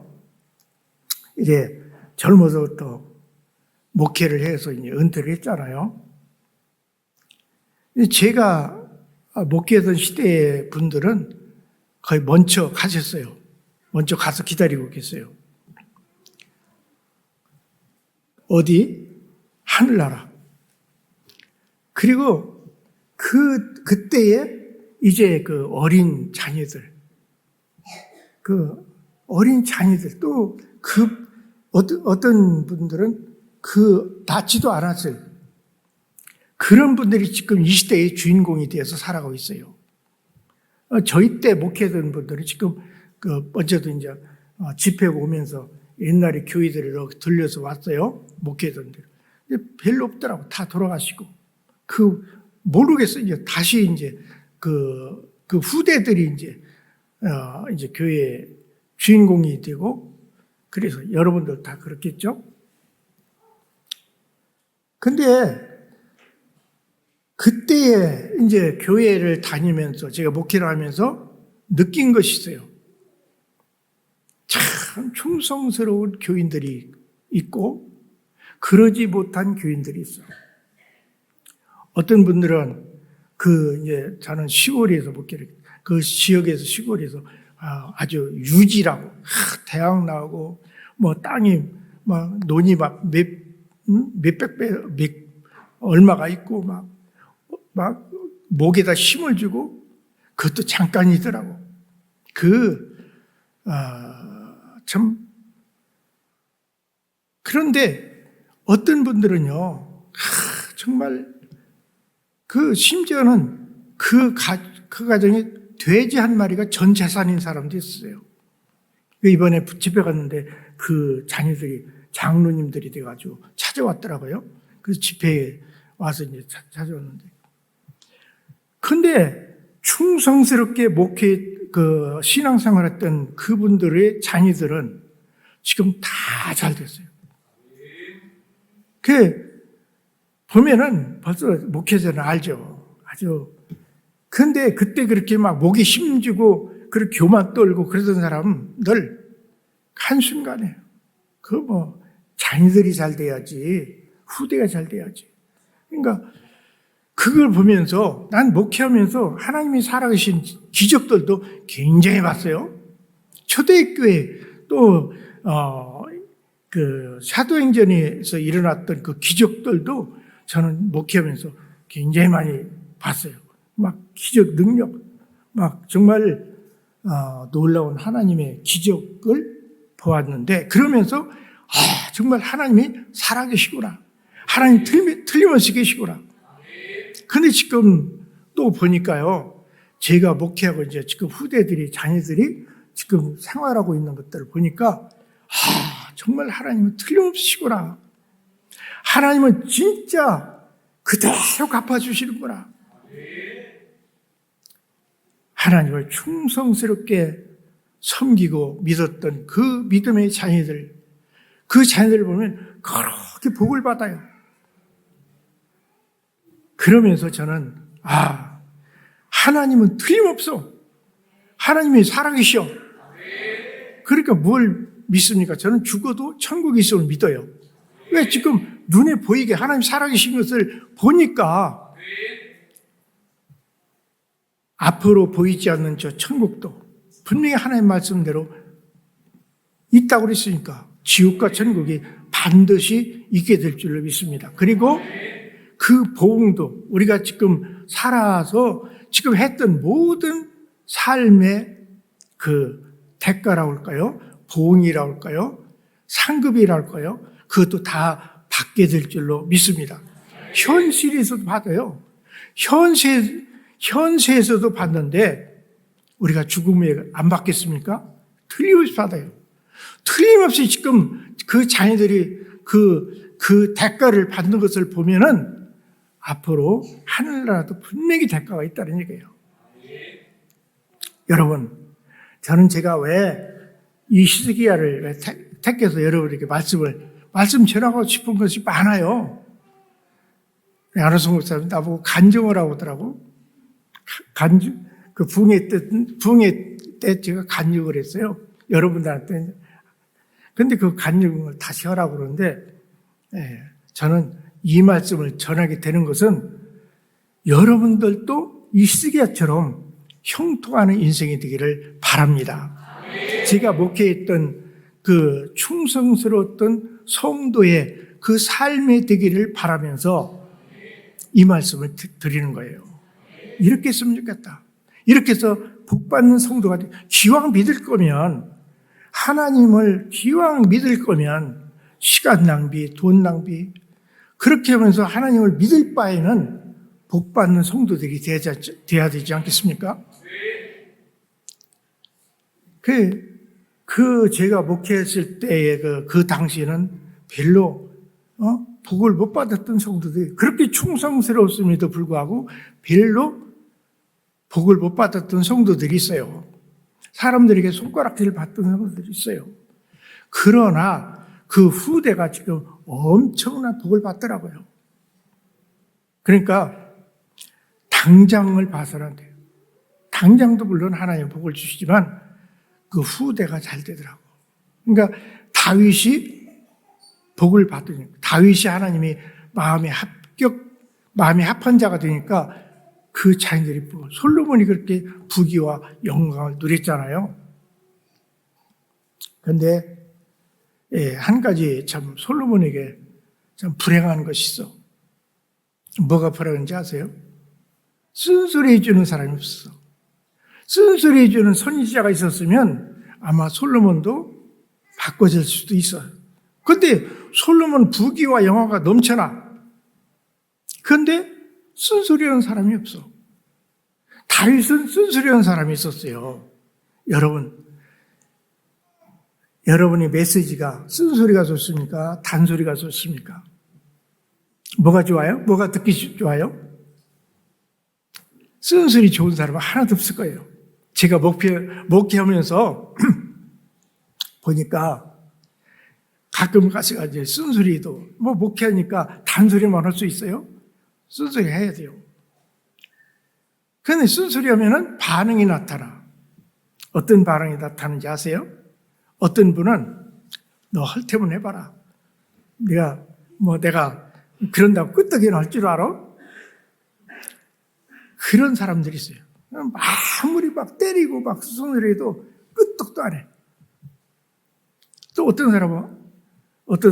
이제 젊어서부터 목회를 해서 이제 은퇴를 했잖아요. 제가 목회하던 시대의 분들은 거의 먼저 가셨어요. 먼저 가서 기다리고 계세요. 어디? 하늘나라. 그리고 그때에 이제 그 어린 자녀들, 또 어떤 분들은 낳지도 않았어요. 그런 분들이 지금 이 시대의 주인공이 되어서 살아가고 있어요. 저희 때 목회하던 분들은 지금 먼저도 이제 집회 오면서 옛날에 교회들을 이렇게 들려서 왔어요. 목회하던 데. 별로 없더라고. 다 돌아가시고. 모르겠어요. 이제 다시 이제 그 후대들이 이제 교회의 주인공이 되고, 그래서 여러분들 다 그렇겠죠? 근데 그때에 이제 교회를 다니면서 제가 목회를 하면서 느낀 것이 있어요. 참 충성스러운 교인들이 있고 그러지 못한 교인들이 있어요. 어떤 분들은 이제 저는 시골에서 목회를, 그 지역에서 시골에서 아주 유지라고, 대학 나오고, 땅이 논이 몇백 배, 얼마가 있고, 목에다 힘을 주고, 그것도 잠깐이더라고. 참. 그런데 어떤 분들은요, 정말, 심지어는 그 가정에 돼지 한 마리가 전 재산인 사람도 있어요. 이번에 집에 갔는데 그 자녀들이 장로님들이 돼가지고 찾아왔더라고요. 그래서 집회에 와서 이제 찾아왔는데. 근데 충성스럽게 신앙생활했던 그분들의 자녀들은 지금 다 잘 됐어요. 보면은 벌써 목회자는 알죠. 아주. 근데 그때 그렇게 막 목이 힘주고 그렇게 교만 떨고 그러던 사람들 한순간에 자녀들이 잘 돼야지, 후대가 잘 돼야지. 그러니까 그걸 보면서 난 목회하면서 하나님이 살아계신 기적들도 굉장히 봤어요. 초대교회 또 사도행전에서 일어났던 그 기적들도 저는 목회하면서 굉장히 많이 봤어요. 막 기적 능력, 막 정말 놀라운 하나님의 기적을 보았는데, 그러면서 정말 하나님이 살아계시구나, 하나님 틀림없이 계시구나. 근데 지금 또 보니까요, 제가 목회하고 이제 지금 후대들이, 자녀들이 지금 생활하고 있는 것들을 보니까 정말 하나님은 틀림없이구나. 하나님은 진짜 그대로 갚아주시는구나. 하나님을 충성스럽게 섬기고 믿었던 그 믿음의 자녀들, 그 자녀들을 보면 그렇게 복을 받아요. 그러면서 저는 하나님은 틀림없어. 하나님이 살아계셔. 그러니까 뭘 믿습니까? 저는 죽어도 천국에 있음을 믿어요. 왜? 지금 눈에 보이게 하나님 살아계신 것을 보니까 앞으로 보이지 않는 저 천국도 분명히 하나님 말씀대로 있다고 그랬으니까 지옥과 천국이 반드시 있게 될 줄로 믿습니다. 그리고 그 보응도 우리가 지금 살아서 지금 했던 모든 삶의 그 대가라고 할까요? 보응이라고 할까요? 상급이라고 할까요? 그것도 다 받게 될 줄로 믿습니다. 현실에서도 받아요. 현세에서도 받는데 우리가 죽음에 안 받겠습니까? 틀림없이 받아요. 틀림없이 지금 그 자녀들이 그 대가를 받는 것을 보면은 앞으로 하늘나라도 분명히 대가가 있다는 얘기예요. 여러분, 저는 제가 왜 이 히스기야를 택해서 여러분에게 말씀 전하고 싶은 것이 많아요. 안호성 목사님 나보고 간증을 하고 하더라고. 부흥회 때 제가 간증을 했어요. 여러분들한테. 근데 그 간증을 다시 하라고 그러는데, 저는 이 말씀을 전하게 되는 것은 여러분들도 이 히스기야처럼 형통하는 인생이 되기를 바랍니다. 제가 목회했던 그 충성스러웠던 성도의 그 삶이 되기를 바라면서 이 말씀을 드리는 거예요. 이렇게 했으면 좋겠다. 이렇게 해서 복받는 성도가 기왕 믿을 거면, 하나님을 기왕 믿을 거면 시간 낭비, 돈 낭비, 그렇게 하면서 하나님을 믿을 바에는 복받는 성도들이 돼야 되지 않겠습니까? 제가 목회했을 때의 그 당시에는 별로 복을 못 받았던 성도들이, 그렇게 충성스러웠음에도 불구하고 별로 복을 못 받았던 성도들이 있어요. 사람들에게 손가락질을 받던 성도들이 있어요. 그러나 그 후대가 지금 엄청난 복을 받더라고요. 그러니까 당장을 봐서는 안 돼요. 당장도 물론 하나님 복을 주시지만 그 후대가 잘 되더라고. 그러니까 다윗이 복을 받으니까, 다윗이 하나님이 마음에 합한 자가 되니까 그 자녀들이, 솔로몬이 그렇게 부귀와 영광을 누렸잖아요. 그런데 한 가지 참 솔로몬에게 참 불행한 것이 있어. 뭐가 불행한지 아세요? 쓴소리 해주는 사람이 없어. 쓴소리 해주는 선지자가 있었으면 아마 솔로몬도 바꿔질 수도 있어요. 그런데 솔로몬 부귀와 영화가 넘쳐나. 그런데 쓴소리하는 사람이 없어. 다윗은 쓴소리하는 사람이 있었어요. 여러분의 메시지가 쓴소리가 좋습니까? 단소리가 좋습니까? 뭐가 좋아요? 뭐가 듣기 좋아요? 쓴소리 좋은 사람은 하나도 없을 거예요. 제가 목회하면서 보니까 가끔 가서 이제 쓴소리도 목회하니까 단소리만 할 수 있어요? 쓴소리 해야 돼요. 그런데 쓴소리 하면은 반응이 나타나. 어떤 반응이 나타나는지 아세요? 어떤 분은 너 할 테면 해봐라. 내가 그런다고 끄떡이나 할 줄 알아? 그런 사람들이 있어요. 아무리 막 때리고 막 쓴소리해도 끄떡도 안 해. 또 어떤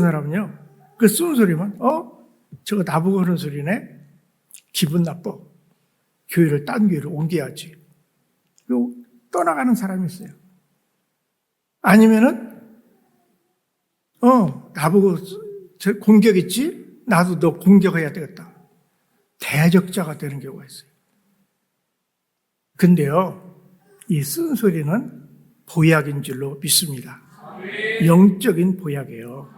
사람은요, 그 쓴소리만, 저거 나보고 하는 소리네? 기분 나빠. 교회를 딴 교회로 옮겨야지. 그리고 떠나가는 사람이 있어요. 아니면은, 나보고 공격했지? 나도 너 공격해야 되겠다. 대적자가 되는 경우가 있어요. 근데요, 이 쓴소리는 보약인 줄로 믿습니다. 영적인 보약이에요.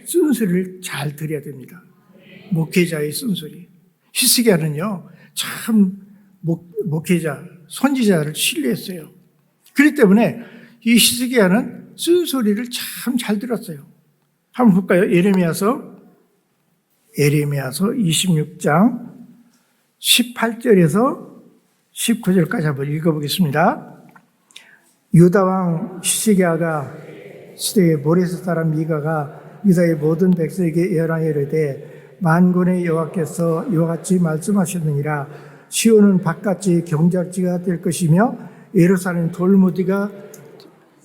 쓴소리를 잘 들어야 됩니다. 목회자의 쓴소리. 히스기야는요, 참 목회자, 선지자를 신뢰했어요. 그렇기 때문에 이 히스기야는 쓴소리를 참 잘 들었어요. 한번 볼까요? 예레미야서 26장 18절에서 19절까지 한번 읽어보겠습니다. 유다왕 히스기야가 시대의 모레스 사람 미가가 유다의 모든 백성에게 예언하여 이르되 만군의 여호와께서 이와 같이 말씀하셨느니라. 시온은 바깥이 경작지가 될 것이며 예루살렘 돌무디가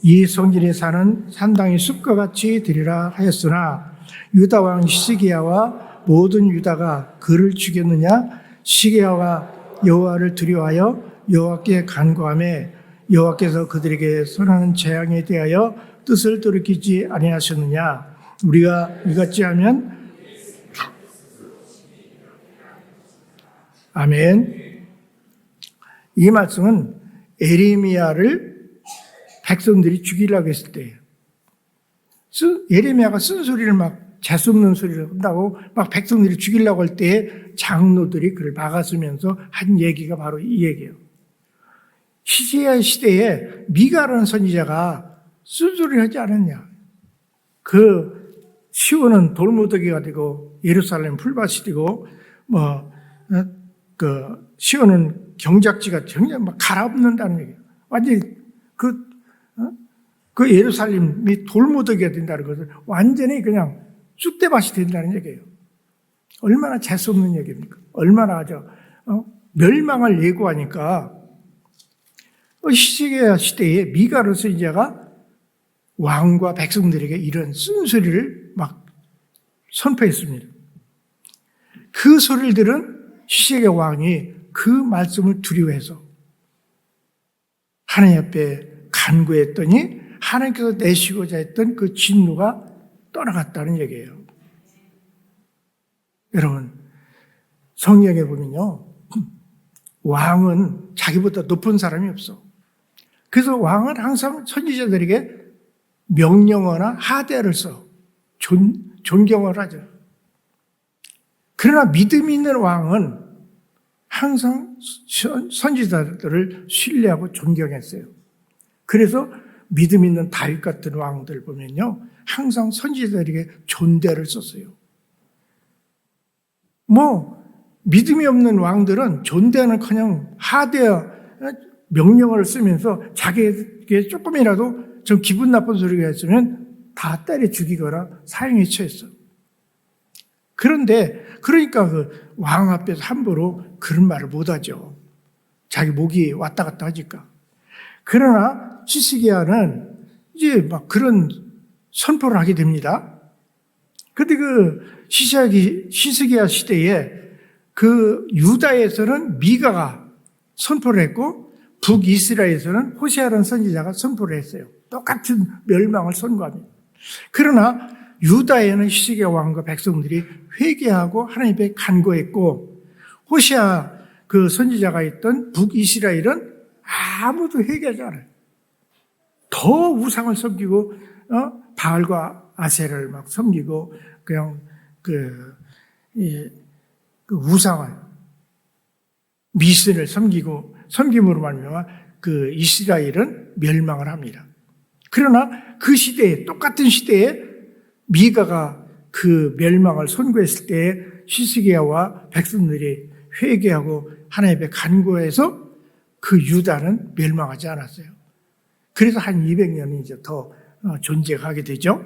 이 성전에 사는 산당의 숲과 같이 되리라 하였으나 유다왕 히스기야와 모든 유다가 그를 죽였느냐? 히스기야가 여호와를 두려워하여 여호와께 간구하며 여호와께서 그들에게 선하는 재앙에 대하여 뜻을 돌이키지 아니하셨느냐? 우리가 이같이 하면 아멘. 이 말씀은 예레미야를 백성들이 죽이려고 했을 때예요. 예레미야가 쓴소리를 막 재수없는 소리를 한다고 막 백성들이 죽이려고 할 때에 장로들이 그를 막아서면서 한 얘기가 바로 이 얘기예요. 히스기야 시대에 미가라는 선지자가 쓴소리를 하지 않았냐. 그 시온은 돌무더기가 되고 예루살렘 풀밭이 되고 시온은 경작지가 정말 막 갈아엎는다는 얘기예요. 완전히 그 예루살렘이 돌무더기가 된다는 것은 완전히 그냥 쑥대밭이 된다는 얘기예요. 얼마나 재수없는 얘기입니까? 얼마나 멸망을 예고하니까 히스기야 시대에 미가로 선지자가 왕과 백성들에게 이런 쓴소리를 막 선포했습니다. 그 소리를 들은 히스기야 왕이 그 말씀을 두려워해서 하나님 앞에 간구했더니 하나님께서 내시고자 했던 그 진노가 떠나갔다는 얘기예요. 여러분, 성경에 보면요, 왕은 자기보다 높은 사람이 없어. 그래서 왕은 항상 선지자들에게 명령어나 하대를 써. 존경을 하죠. 그러나 믿음 있는 왕은 항상 선지자들을 신뢰하고 존경했어요. 그래서 믿음 있는 다윗 같은 왕들 보면요, 항상 선지자들에게 존대를 썼어요. 믿음이 없는 왕들은 존대는커녕 하대와 명령어를 쓰면서 자기에게 조금이라도 좀 기분 나쁜 소리가 있으면 다 때려 죽이거나 사형에 처했어. 그러니까 그 왕 앞에서 함부로 그런 말을 못하죠. 자기 목이 왔다 갔다 하니까. 그러나 히스기야는 이제 막 그런 선포를 하게 됩니다. 그런데 그 히스기야 시대에 그 유다에서는 미가가 선포를 했고 북이스라엘에서는 호세아라는 선지자가 선포를 했어요. 똑같은 멸망을 선고합니다. 그러나 유다에는 히스기야 왕과 백성들이 회개하고 하나님 앞에 간구했고 호세아 그 선지자가 있던 북이스라엘은 아무도 회개하지 않아요. 더 우상을 섬기고 바알과 아세를 막 섬기고 그냥 그 우상을 미신을 섬김으로 말미암아 그 이스라엘은 멸망을 합니다. 그러나 그 시대에, 똑같은 시대에 미가가 그 멸망을 선고했을 때 히스기야와 백성들이 회개하고 하나님 앞에 간구해서 그 유다는 멸망하지 않았어요. 그래서 한 200년이 이제 더 존재하게 되죠.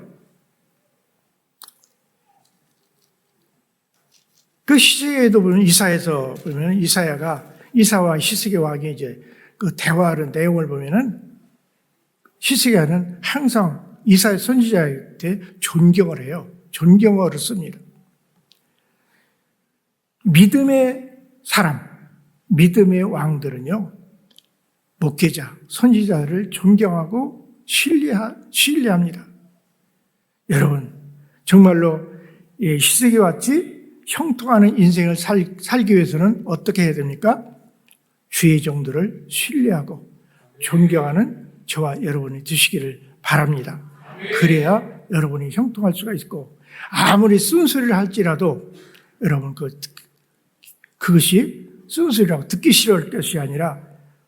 그 시대에도 보면 이사에서 보면 이사와 히스기야 왕이 이제 그 대화하는 내용을 보면은 히스기야는 항상 이사의 선지자한테 존경을 해요. 존경어를 씁니다. 믿음의 사람, 믿음의 왕들은요, 목회자, 선지자를 존경하고 신뢰합니다. 여러분, 정말로 히스기야 같이 형통하는 인생을 살기 위해서는 어떻게 해야 됩니까? 주의 종들을 신뢰하고 존경하는 저와 여러분이 되시기를 바랍니다. 그래야 여러분이 형통할 수가 있고, 아무리 쓴소리를 할지라도 여러분 그것이 쓴소리라고 듣기 싫을 것이 아니라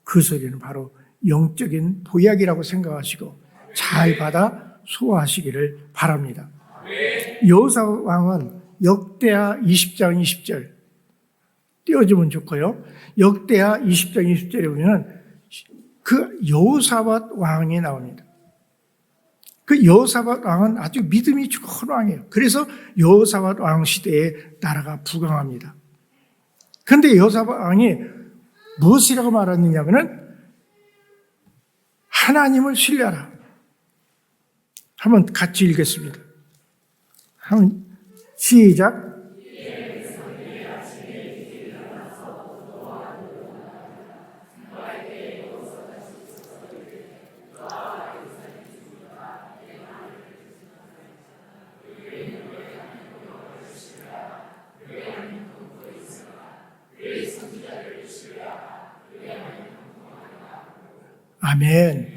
그 소리는 바로 영적인 보약이라고 생각하시고 잘 받아 소화하시기를 바랍니다. 여호사 왕은 역대하 20장 20절 띄워주면 좋고요. 역대하 20장 20절에 보면 그 여호사밧 왕이 나옵니다. 그 여호사밧 왕은 아주 믿음이 좋은 왕이에요. 그래서 여호사밧 왕 시대에 나라가 부강합니다. 그런데 여호사밧 왕이 무엇이라고 말하느냐면은 하나님을 신뢰하라. 한번 같이 읽겠습니다. 한번 시작. 아멘.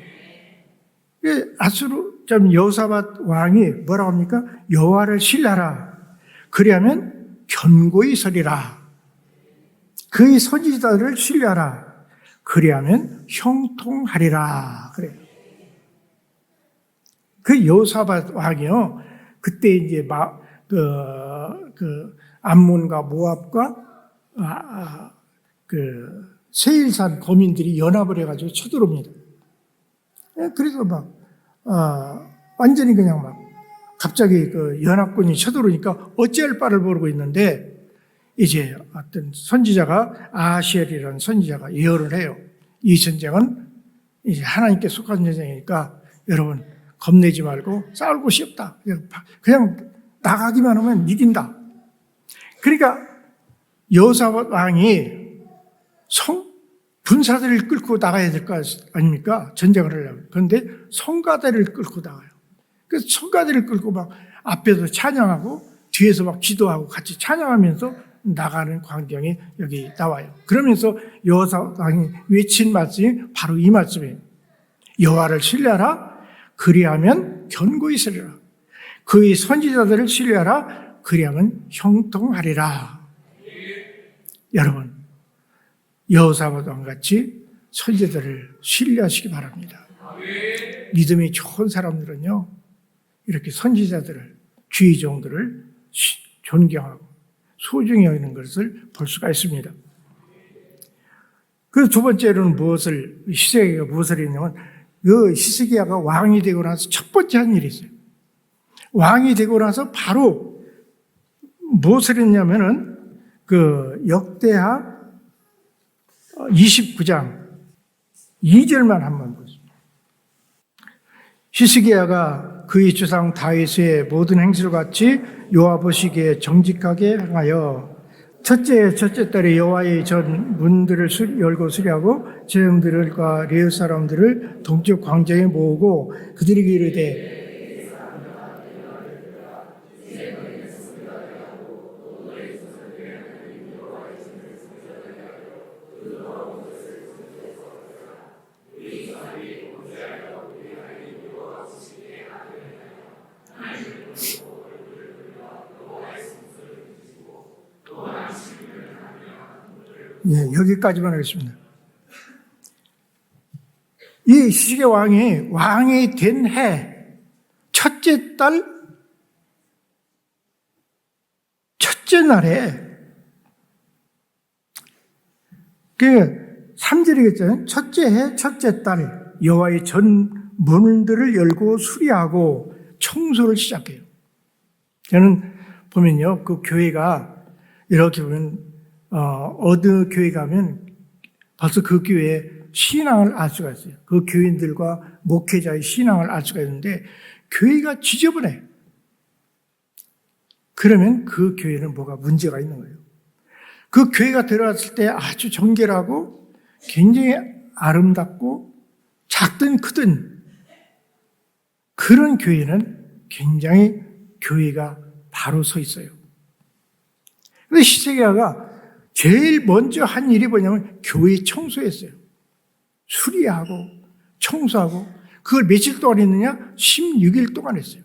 아수르 여호사밧 왕이 뭐라고 합니까? 여호와를 신뢰하라. 그리하면 견고히 서리라. 그의 선지자들을 신뢰하라. 그리하면 형통하리라. 그래요. 그 여호사밧 왕이요. 그때 이제 암몬과 모압과 세일산 거민들이 연합을 해가지고 쳐들어옵니다. 그래서 완전히 그냥 갑자기 그 연합군이 쳐들어오니까 어찌할 바를 모르고 있는데 이제 어떤 선지자가 아하시엘이라는 선지자가 예언을 해요. 이 전쟁은 이제 하나님께 속한 전쟁이니까 여러분 겁내지 말고 싸울 곳이 없다. 그냥 나가기만 하면 이긴다. 그러니까 여호사밧 왕이 군사들을 끌고 나가야 될 거 아닙니까? 전쟁을 하려면. 그런데 성가대를 끌고 나가요. 그래서 성가대를 끌고 앞에서 찬양하고 뒤에서 기도하고 같이 찬양하면서 나가는 광경이 여기 나와요. 그러면서 여호사밧 왕이 외친 말씀이 바로 이 말씀이에요. 여호와를 신뢰하라. 그리하면 견고히 서리라. 그의 선지자들을 신뢰하라. 그리하면 형통하리라. 여러분, 여호사밧 왕같이 선지자들을 신뢰하시기 바랍니다. 믿음이 좋은 사람들은요, 이렇게 선지자들을, 주의 종들을 존경하고 소중히 여기는 것을 볼 수가 있습니다. 그래서 두 번째로는 히스기야가 무엇을 했냐면, 그 히스기야가 왕이 되고 나서 첫 번째 한 일이 있어요. 왕이 되고 나서 바로 무엇을 했냐면은, 역대하 29장 2절만 한번 보겠습니다. 히스기야가 그의 조상 다윗의 모든 행실과 같이 여호와 보시기에 정직하게 행하여 첫째 딸이 여호와의 전 문들을 열고 수리하고 제형들과 레위 사람들을 동쪽 광장에 모으고 그들에게 이르되 예, 여기까지만 하겠습니다. 이 시계 왕이 된 해, 첫째 달, 첫째 날에, 그 3절이겠죠. 첫째 해, 첫째 달, 여호와의 전 문들을 열고 수리하고 청소를 시작해요. 저는 보면요, 그 교회가 이렇게 보면 어느 교회 가면 벌써 그 교회의 신앙을 알 수가 있어요. 그 교인들과 목회자의 신앙을 알 수가 있는데 교회가 지저분해. 그러면 그 교회는 뭐가 문제가 있는 거예요. 그 교회가 들어왔을 때 아주 정결하고 굉장히 아름답고 작든 크든 그런 교회는 굉장히 교회가 바로 서 있어요. 그런데 히스기야가 제일 먼저 한 일이 뭐냐면 교회 청소했어요. 수리하고 청소하고 그걸 며칠 동안 했느냐? 16일 동안 했어요.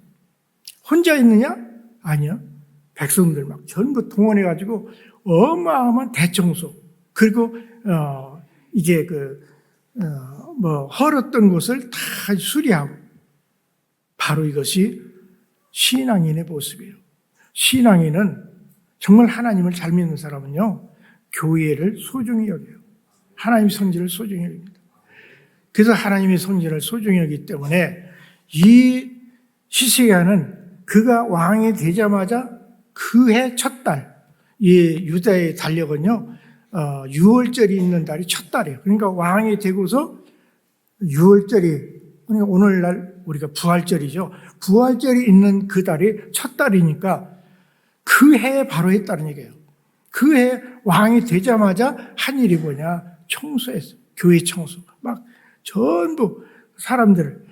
혼자 했느냐? 아니요. 백성들 막 전부 동원해가지고 어마어마한 대청소. 그리고 이제 헐었던 곳을 다 수리하고 바로 이것이 신앙인의 모습이에요. 신앙인은 정말 하나님을 잘 믿는 사람은요, 교회를 소중히 여겨요. 하나님의 성질을 소중히 여깁니다. 그래서 하나님의 성질을 소중히 여기기 때문에 이 히스기야는 그가 왕이 되자마자 그 해 첫 달, 이 유다의 달력은요, 6월절이 있는 달이 첫 달이에요. 그러니까 왕이 되고서 6월절이, 그러니까 오늘날 우리가 부활절이죠. 부활절이 있는 그 달이 첫 달이니까 그 해에 바로 했다는 얘기예요. 그 해 왕이 되자마자 한 일이 뭐냐? 청소했어요. 교회 청소. 막 전부 사람들을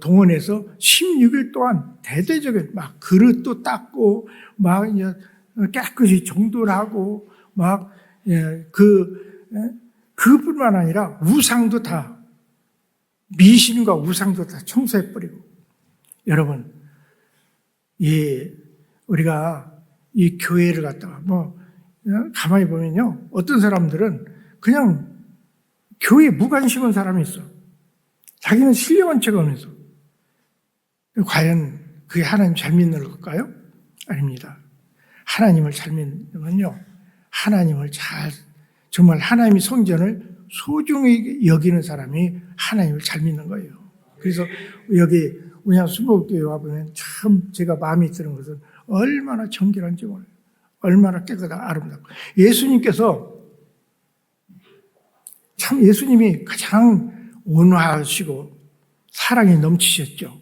동원해서 16일 동안 대대적인 막 그릇도 닦고 막 깨끗이 정돈을 하고 막 그뿐만 아니라 우상도 다 미신과 우상도 다 청소해버리고. 여러분, 우리가 이 교회를 갖다가 가만히 보면요, 어떤 사람들은 그냥 교회에 무관심한 사람이 있어. 자기는 신령한 척하면서. 과연 그게 하나님 잘 믿는 걸까요? 아닙니다. 하나님을 잘 믿으면요, 하나님을 정말 하나님의 성전을 소중히 여기는 사람이 하나님을 잘 믿는 거예요. 그래서 여기 우리나라 순복교회 와보면 참 제가 마음에 드는 것은 얼마나 정결한지 몰라요. 얼마나 깨끗하고 아름답고. 예수님이 가장 온화하시고 사랑이 넘치셨죠.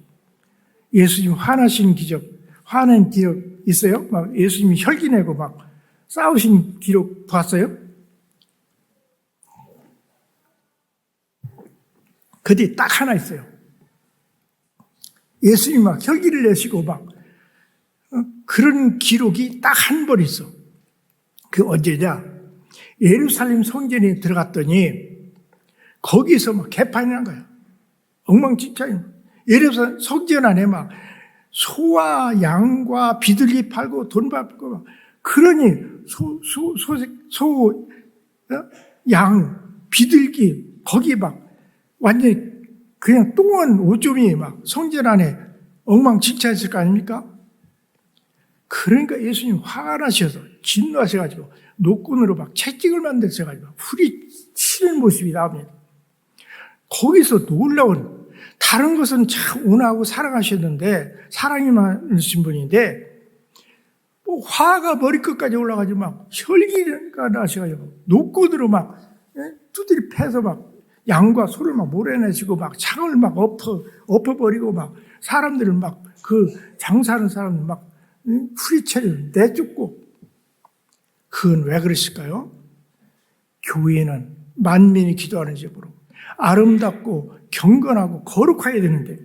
예수님 화나신 기적, 화낸 기록 있어요? 막 예수님이 혈기 내고 막 싸우신 기록 봤어요? 그 뒤에 딱 하나 있어요. 예수님이 막 혈기를 내시고 막 그런 기록이 딱 한 번 있어. 그 언제냐? 예루살렘 성전에 들어갔더니 거기서 막 개판이 난 거야. 엉망진창이. 예루살렘 성전 안에 막 소와 양과 비둘기 팔고 돈 받고 막 그러니 양, 비둘기 거기 막 완전히 그냥 똥은 오줌이 막 성전 안에 엉망진창했을 거 아닙니까? 그러니까 예수님 화가 나셔서 진노하셔가지고 노끈으로 막 채찍을 만드셔가지고 풀이 치는 모습이 나옵니다. 거기서 놀라운, 다른 것은 참 온화하고 사랑하셨는데, 사랑이 많으신 분인데, 화가 머리끝까지 올라가지고 막 혈기가 나셔가지고 노끈으로 막 두드리 패서 막 양과 소를 막 몰아내시고 막 창을 막 엎어버리고 막 사람들을 막 장사하는 사람들 막 후리채를 내쫓고. 그건 왜 그러실까요? 교회는 만민이 기도하는 집으로 아름답고 경건하고 거룩해야 되는데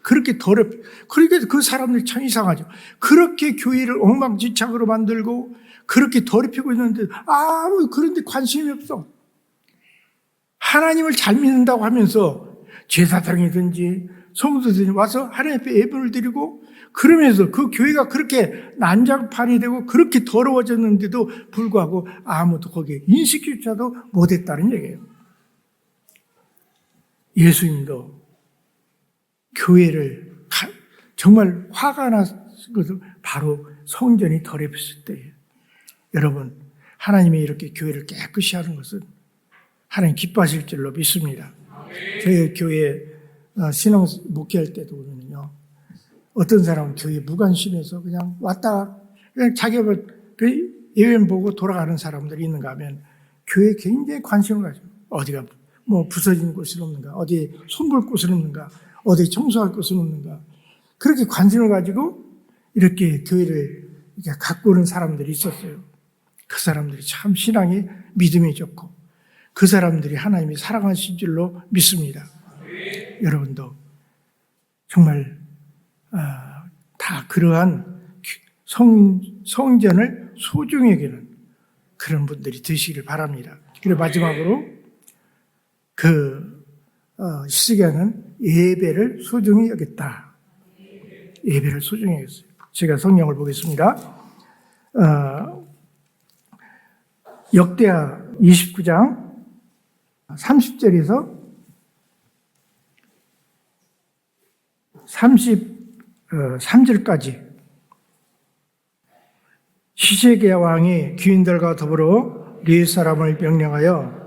그렇게 그러니까 그 사람들이 참 이상하죠. 그렇게 교회를 엉망진창으로 만들고 그렇게 더럽히고 있는데 아무 그런데 관심이 없어. 하나님을 잘 믿는다고 하면서 제사장이든지 성도들이 와서 하나님 앞에 예배를 드리고 그러면서 그 교회가 그렇게 난장판이 되고 그렇게 더러워졌는데도 불구하고 아무도 거기에 인식조차도 못했다는 얘기예요. 예수님도 교회를 정말 화가 났을 것은 바로 성전이 더럽혔을 때예요. 여러분, 하나님이 이렇게 교회를 깨끗이 하는 것은 하나님 기뻐하실 줄로 믿습니다. 저희 교회 신앙 목회할 때도 보면요, 어떤 사람은 교회 무관심해서 그냥 왔다 그냥 자기가 그 예배만 보고 돌아가는 사람들이 있는가 하면 교회에 굉장히 관심을 가지고 어디가 뭐 부서진 곳은 없는가, 어디에 손볼 곳은 없는가, 어디에 청소할 곳은 없는가, 그렇게 관심을 가지고 이렇게 교회를 이렇게 가꾸는 사람들이 있었어요. 그 사람들이 참 신앙이 믿음이 좋고 그 사람들이 하나님이 사랑하신 줄로 믿습니다. 여러분도 정말 다 그러한 성전을 소중히 여기는 그런 분들이 되시기를 바랍니다. 그리고 마지막으로 히스기야는 예배를 소중히 여겼다. 예배를 소중히 여겼어요. 제가 성경을 보겠습니다. 역대하 29장 30절에서 33절까지 히스기야 왕이 귀인들과 더불어 네 사람을 명령하여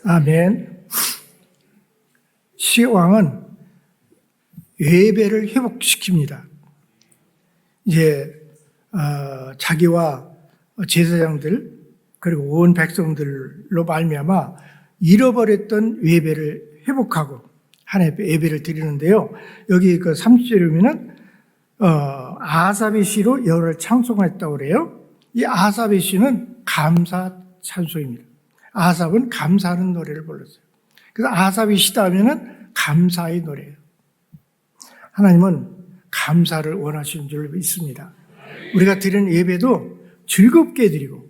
아멘. 시왕은 예배를 회복시킵니다. 이제 자기와 제사장들 그리고 온 백성들로 말미암아 잃어버렸던 예배를 회복하고 하나님 앞에 예배를 드리는데요. 여기 그 30절에 보면은 아삽의 시로 여호와를 찬송했다고 그래요. 이 아삽의 시는 감사 찬송입니다. 아삽은 감사하는 노래를 불렀어요. 그래서 아삽이 시다 하면은 감사의 노래예요. 하나님은 감사를 원하시는 줄 믿습니다. 우리가 드리는 예배도 즐겁게 드리고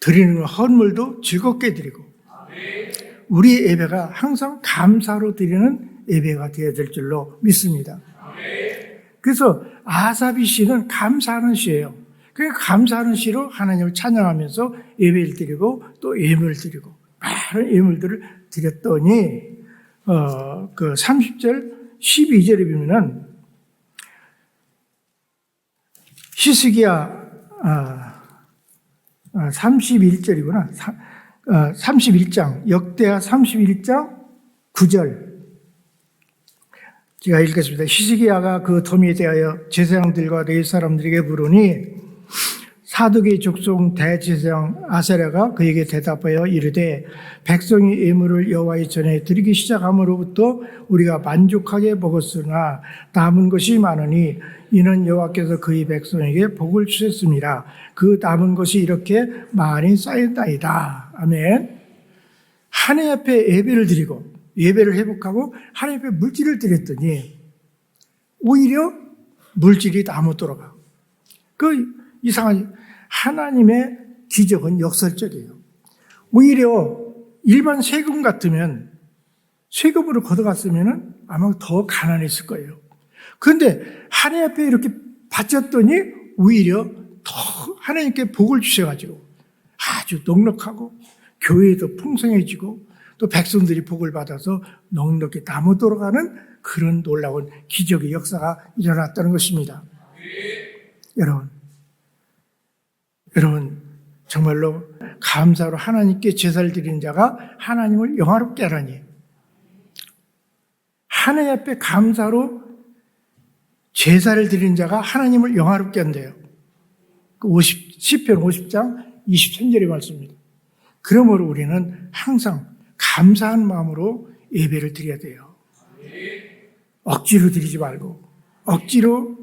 드리는 헌물도 즐겁게 드리고 우리 예배가 항상 감사로 드리는 예배가 되어야 될 줄로 믿습니다. 그래서 아삽이 시는 감사하는 시예요. 그러니까 감사하는 시로 하나님을 찬양하면서 예배를 드리고 또 예물을 드리고 많은 예물들을 드렸더니 그 30절 12절에 보면은 히스기야 31절이구나. 31장 역대하 31장 9절 제가 읽겠습니다. 히스기야가 그 도미에 대하여 제사장들과 레위 사람들에게 물으니 사독의 족속 대제사장 아사랴가 그에게 대답하여 이르되 백성이 예물을 여호와의 전에 드리기 시작함으로부터 우리가 만족하게 먹었으나 남은 것이 많으니 이는 여호와께서 그의 백성에게 복을 주셨습니다. 그 남은 것이 이렇게 많이 쌓였나이다. 아멘. 하나님 앞에 예배를 드리고 예배를 회복하고 하나님 앞에 물질을 드렸더니 오히려 물질이 다 못 돌아가. 그 이상한 하나님의 기적은 역설적이에요. 오히려 일반 세금 같으면 세금으로 걷어갔으면 아마 더 가난했을 거예요. 그런데 하나님 앞에 이렇게 바쳤더니 오히려 더 하나님께 복을 주셔가지고 아주 넉넉하고 교회도 풍성해지고 또 백성들이 복을 받아서 넉넉히 나무 돌아가는 그런 놀라운 기적의 역사가 일어났다는 것입니다. 여러분 정말로 감사로 하나님께 제사를 드리는 자가 하나님을 영화롭게 하라니 하나님 앞에 감사로 제사를 드리는 자가 하나님을 영화롭게 한대요. 시편 50장 23절의 말씀입니다. 그러므로 우리는 항상 감사한 마음으로 예배를 드려야 돼요. 억지로 드리지 말고, 억지로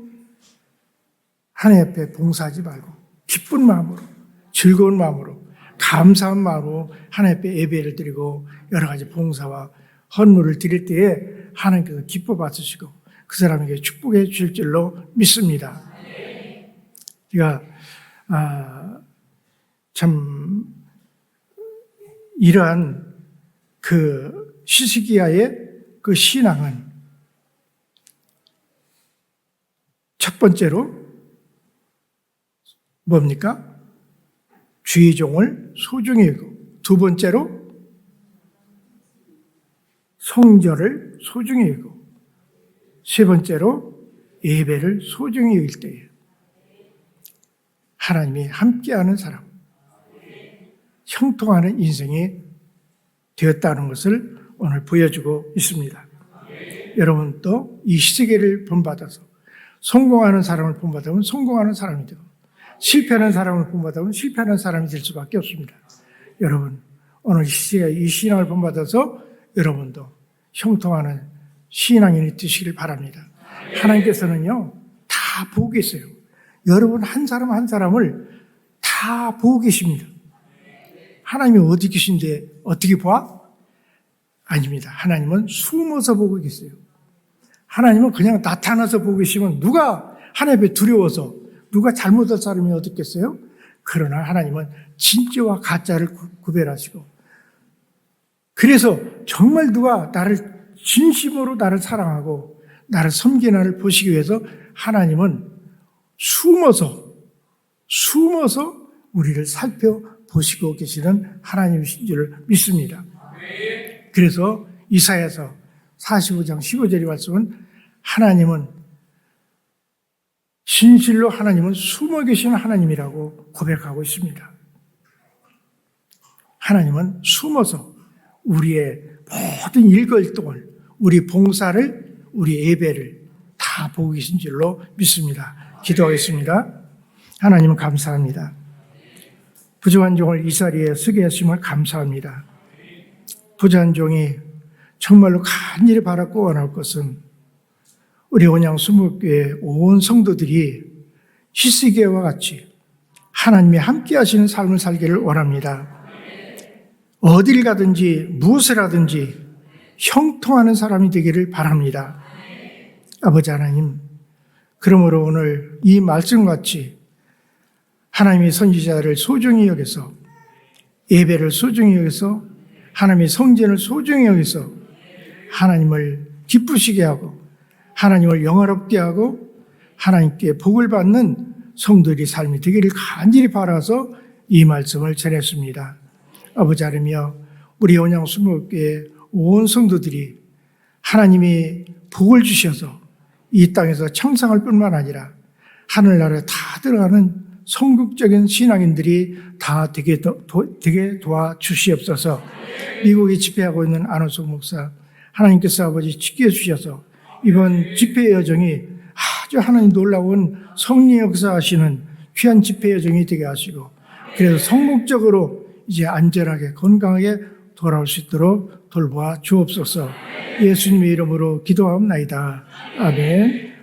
하나님 앞에 봉사하지 말고, 기쁜 마음으로, 즐거운 마음으로, 감사한 마음으로 하나님 앞에 예배를 드리고 여러 가지 봉사와 헌물을 드릴 때에 하나님께서 기뻐 받으시고 그 사람에게 축복해 주실 줄로 믿습니다. 제가 참 이러한 그 시스기야의 그 신앙은 첫 번째로 뭡니까? 주의 종을 소중히 여기고, 두 번째로 성전을 소중히 여기고, 세 번째로 예배를 소중히 여길 때예요. 하나님이 함께하는 사람, 형통하는 인생이 되었다는 것을 오늘 보여주고 있습니다. 여러분도 이 시세계를 본받아서 성공하는 사람을 본받으면 성공하는 사람이 되고, 실패하는 사람을 본받으면 실패하는 사람이 될 수밖에 없습니다. 여러분, 오늘 이 신앙을 본받아서 여러분도 형통하는 신앙인이 되시길 바랍니다. 하나님께서는요, 다 보고 계세요. 여러분 한 사람 한 사람을 다 보고 계십니다. 하나님이 어디 계신데 어떻게 봐? 아닙니다. 하나님은 숨어서 보고 계세요. 하나님은 그냥 나타나서 보고 계시면 누가 하나님 앞에 두려워서 누가 잘못할 사람이 어떻겠어요? 그러나 하나님은 진짜와 가짜를 구별하시고, 그래서 정말 누가 나를 진심으로 나를 사랑하고 나를 섬기나를 보시기 위해서 하나님은 숨어서 우리를 살펴보시고 계시는 하나님이신 줄 믿습니다. 그래서 이사야서 45장 15절의 말씀은 하나님은 진실로 하나님은 숨어 계시는 하나님이라고 고백하고 있습니다. 하나님은 숨어서 우리의 모든 일거일동을, 우리 봉사를, 우리 예배를 다 보고 계신 줄로 믿습니다. 기도하겠습니다. 하나님 감사합니다. 부족한 종을 이 자리에 서게 하심을 감사합니다. 부족한 종이 정말로 간절히 바라고 원할 것은 우리 온양 수목교회 온 성도들이 히스기야와 같이 하나님이 함께 하시는 삶을 살기를 원합니다. 어딜 가든지 무엇을 하든지 형통하는 사람이 되기를 바랍니다. 아버지 하나님, 그러므로 오늘 이 말씀같이 하나님의 선지자를 소중히 여기서, 예배를 소중히 여기서, 하나님의 성전을 소중히 여기서 하나님을 기쁘시게 하고 하나님을 영화롭게 하고 하나님께 복을 받는 성도들의 삶이 되기를 간절히 바라서 이 말씀을 전했습니다. 아버지 하나님이여, 우리 온양 수목교회 온 성도들이 하나님이 복을 주셔서 이 땅에서 창상할 뿐만 아니라 하늘나라에 다 들어가는 성국적인 신앙인들이 다 되게 도와주시옵소서. 미국에 집회하고 있는 안호석 목사, 하나님께서 아버지 지켜주셔서 이번 집회 여정이 아주 하나님 놀라운 성령 역사하시는 귀한 집회 여정이 되게 하시고, 그래서 성공적으로 이제 안전하게 건강하게 돌아올 수 있도록 돌보아 주옵소서. 예수님의 이름으로 기도하옵나이다. 아멘.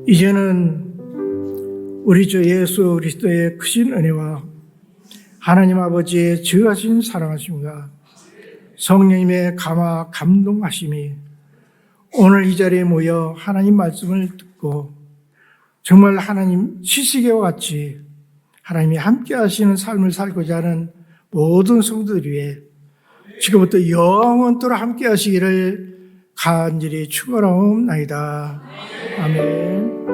이제는 우리 주 예수 그리스도의 크신 은혜와 하나님 아버지의 지으하신 사랑하심과 성령님의 감화 감동하심이 오늘 이 자리에 모여 하나님 말씀을 듣고 정말 하나님 시시계와 같이 하나님이 함께 하시는 삶을 살고자 하는 모든 성도들 위해 지금부터 영원토록 함께 하시기를 간절히 축원하옵나이다. 아멘.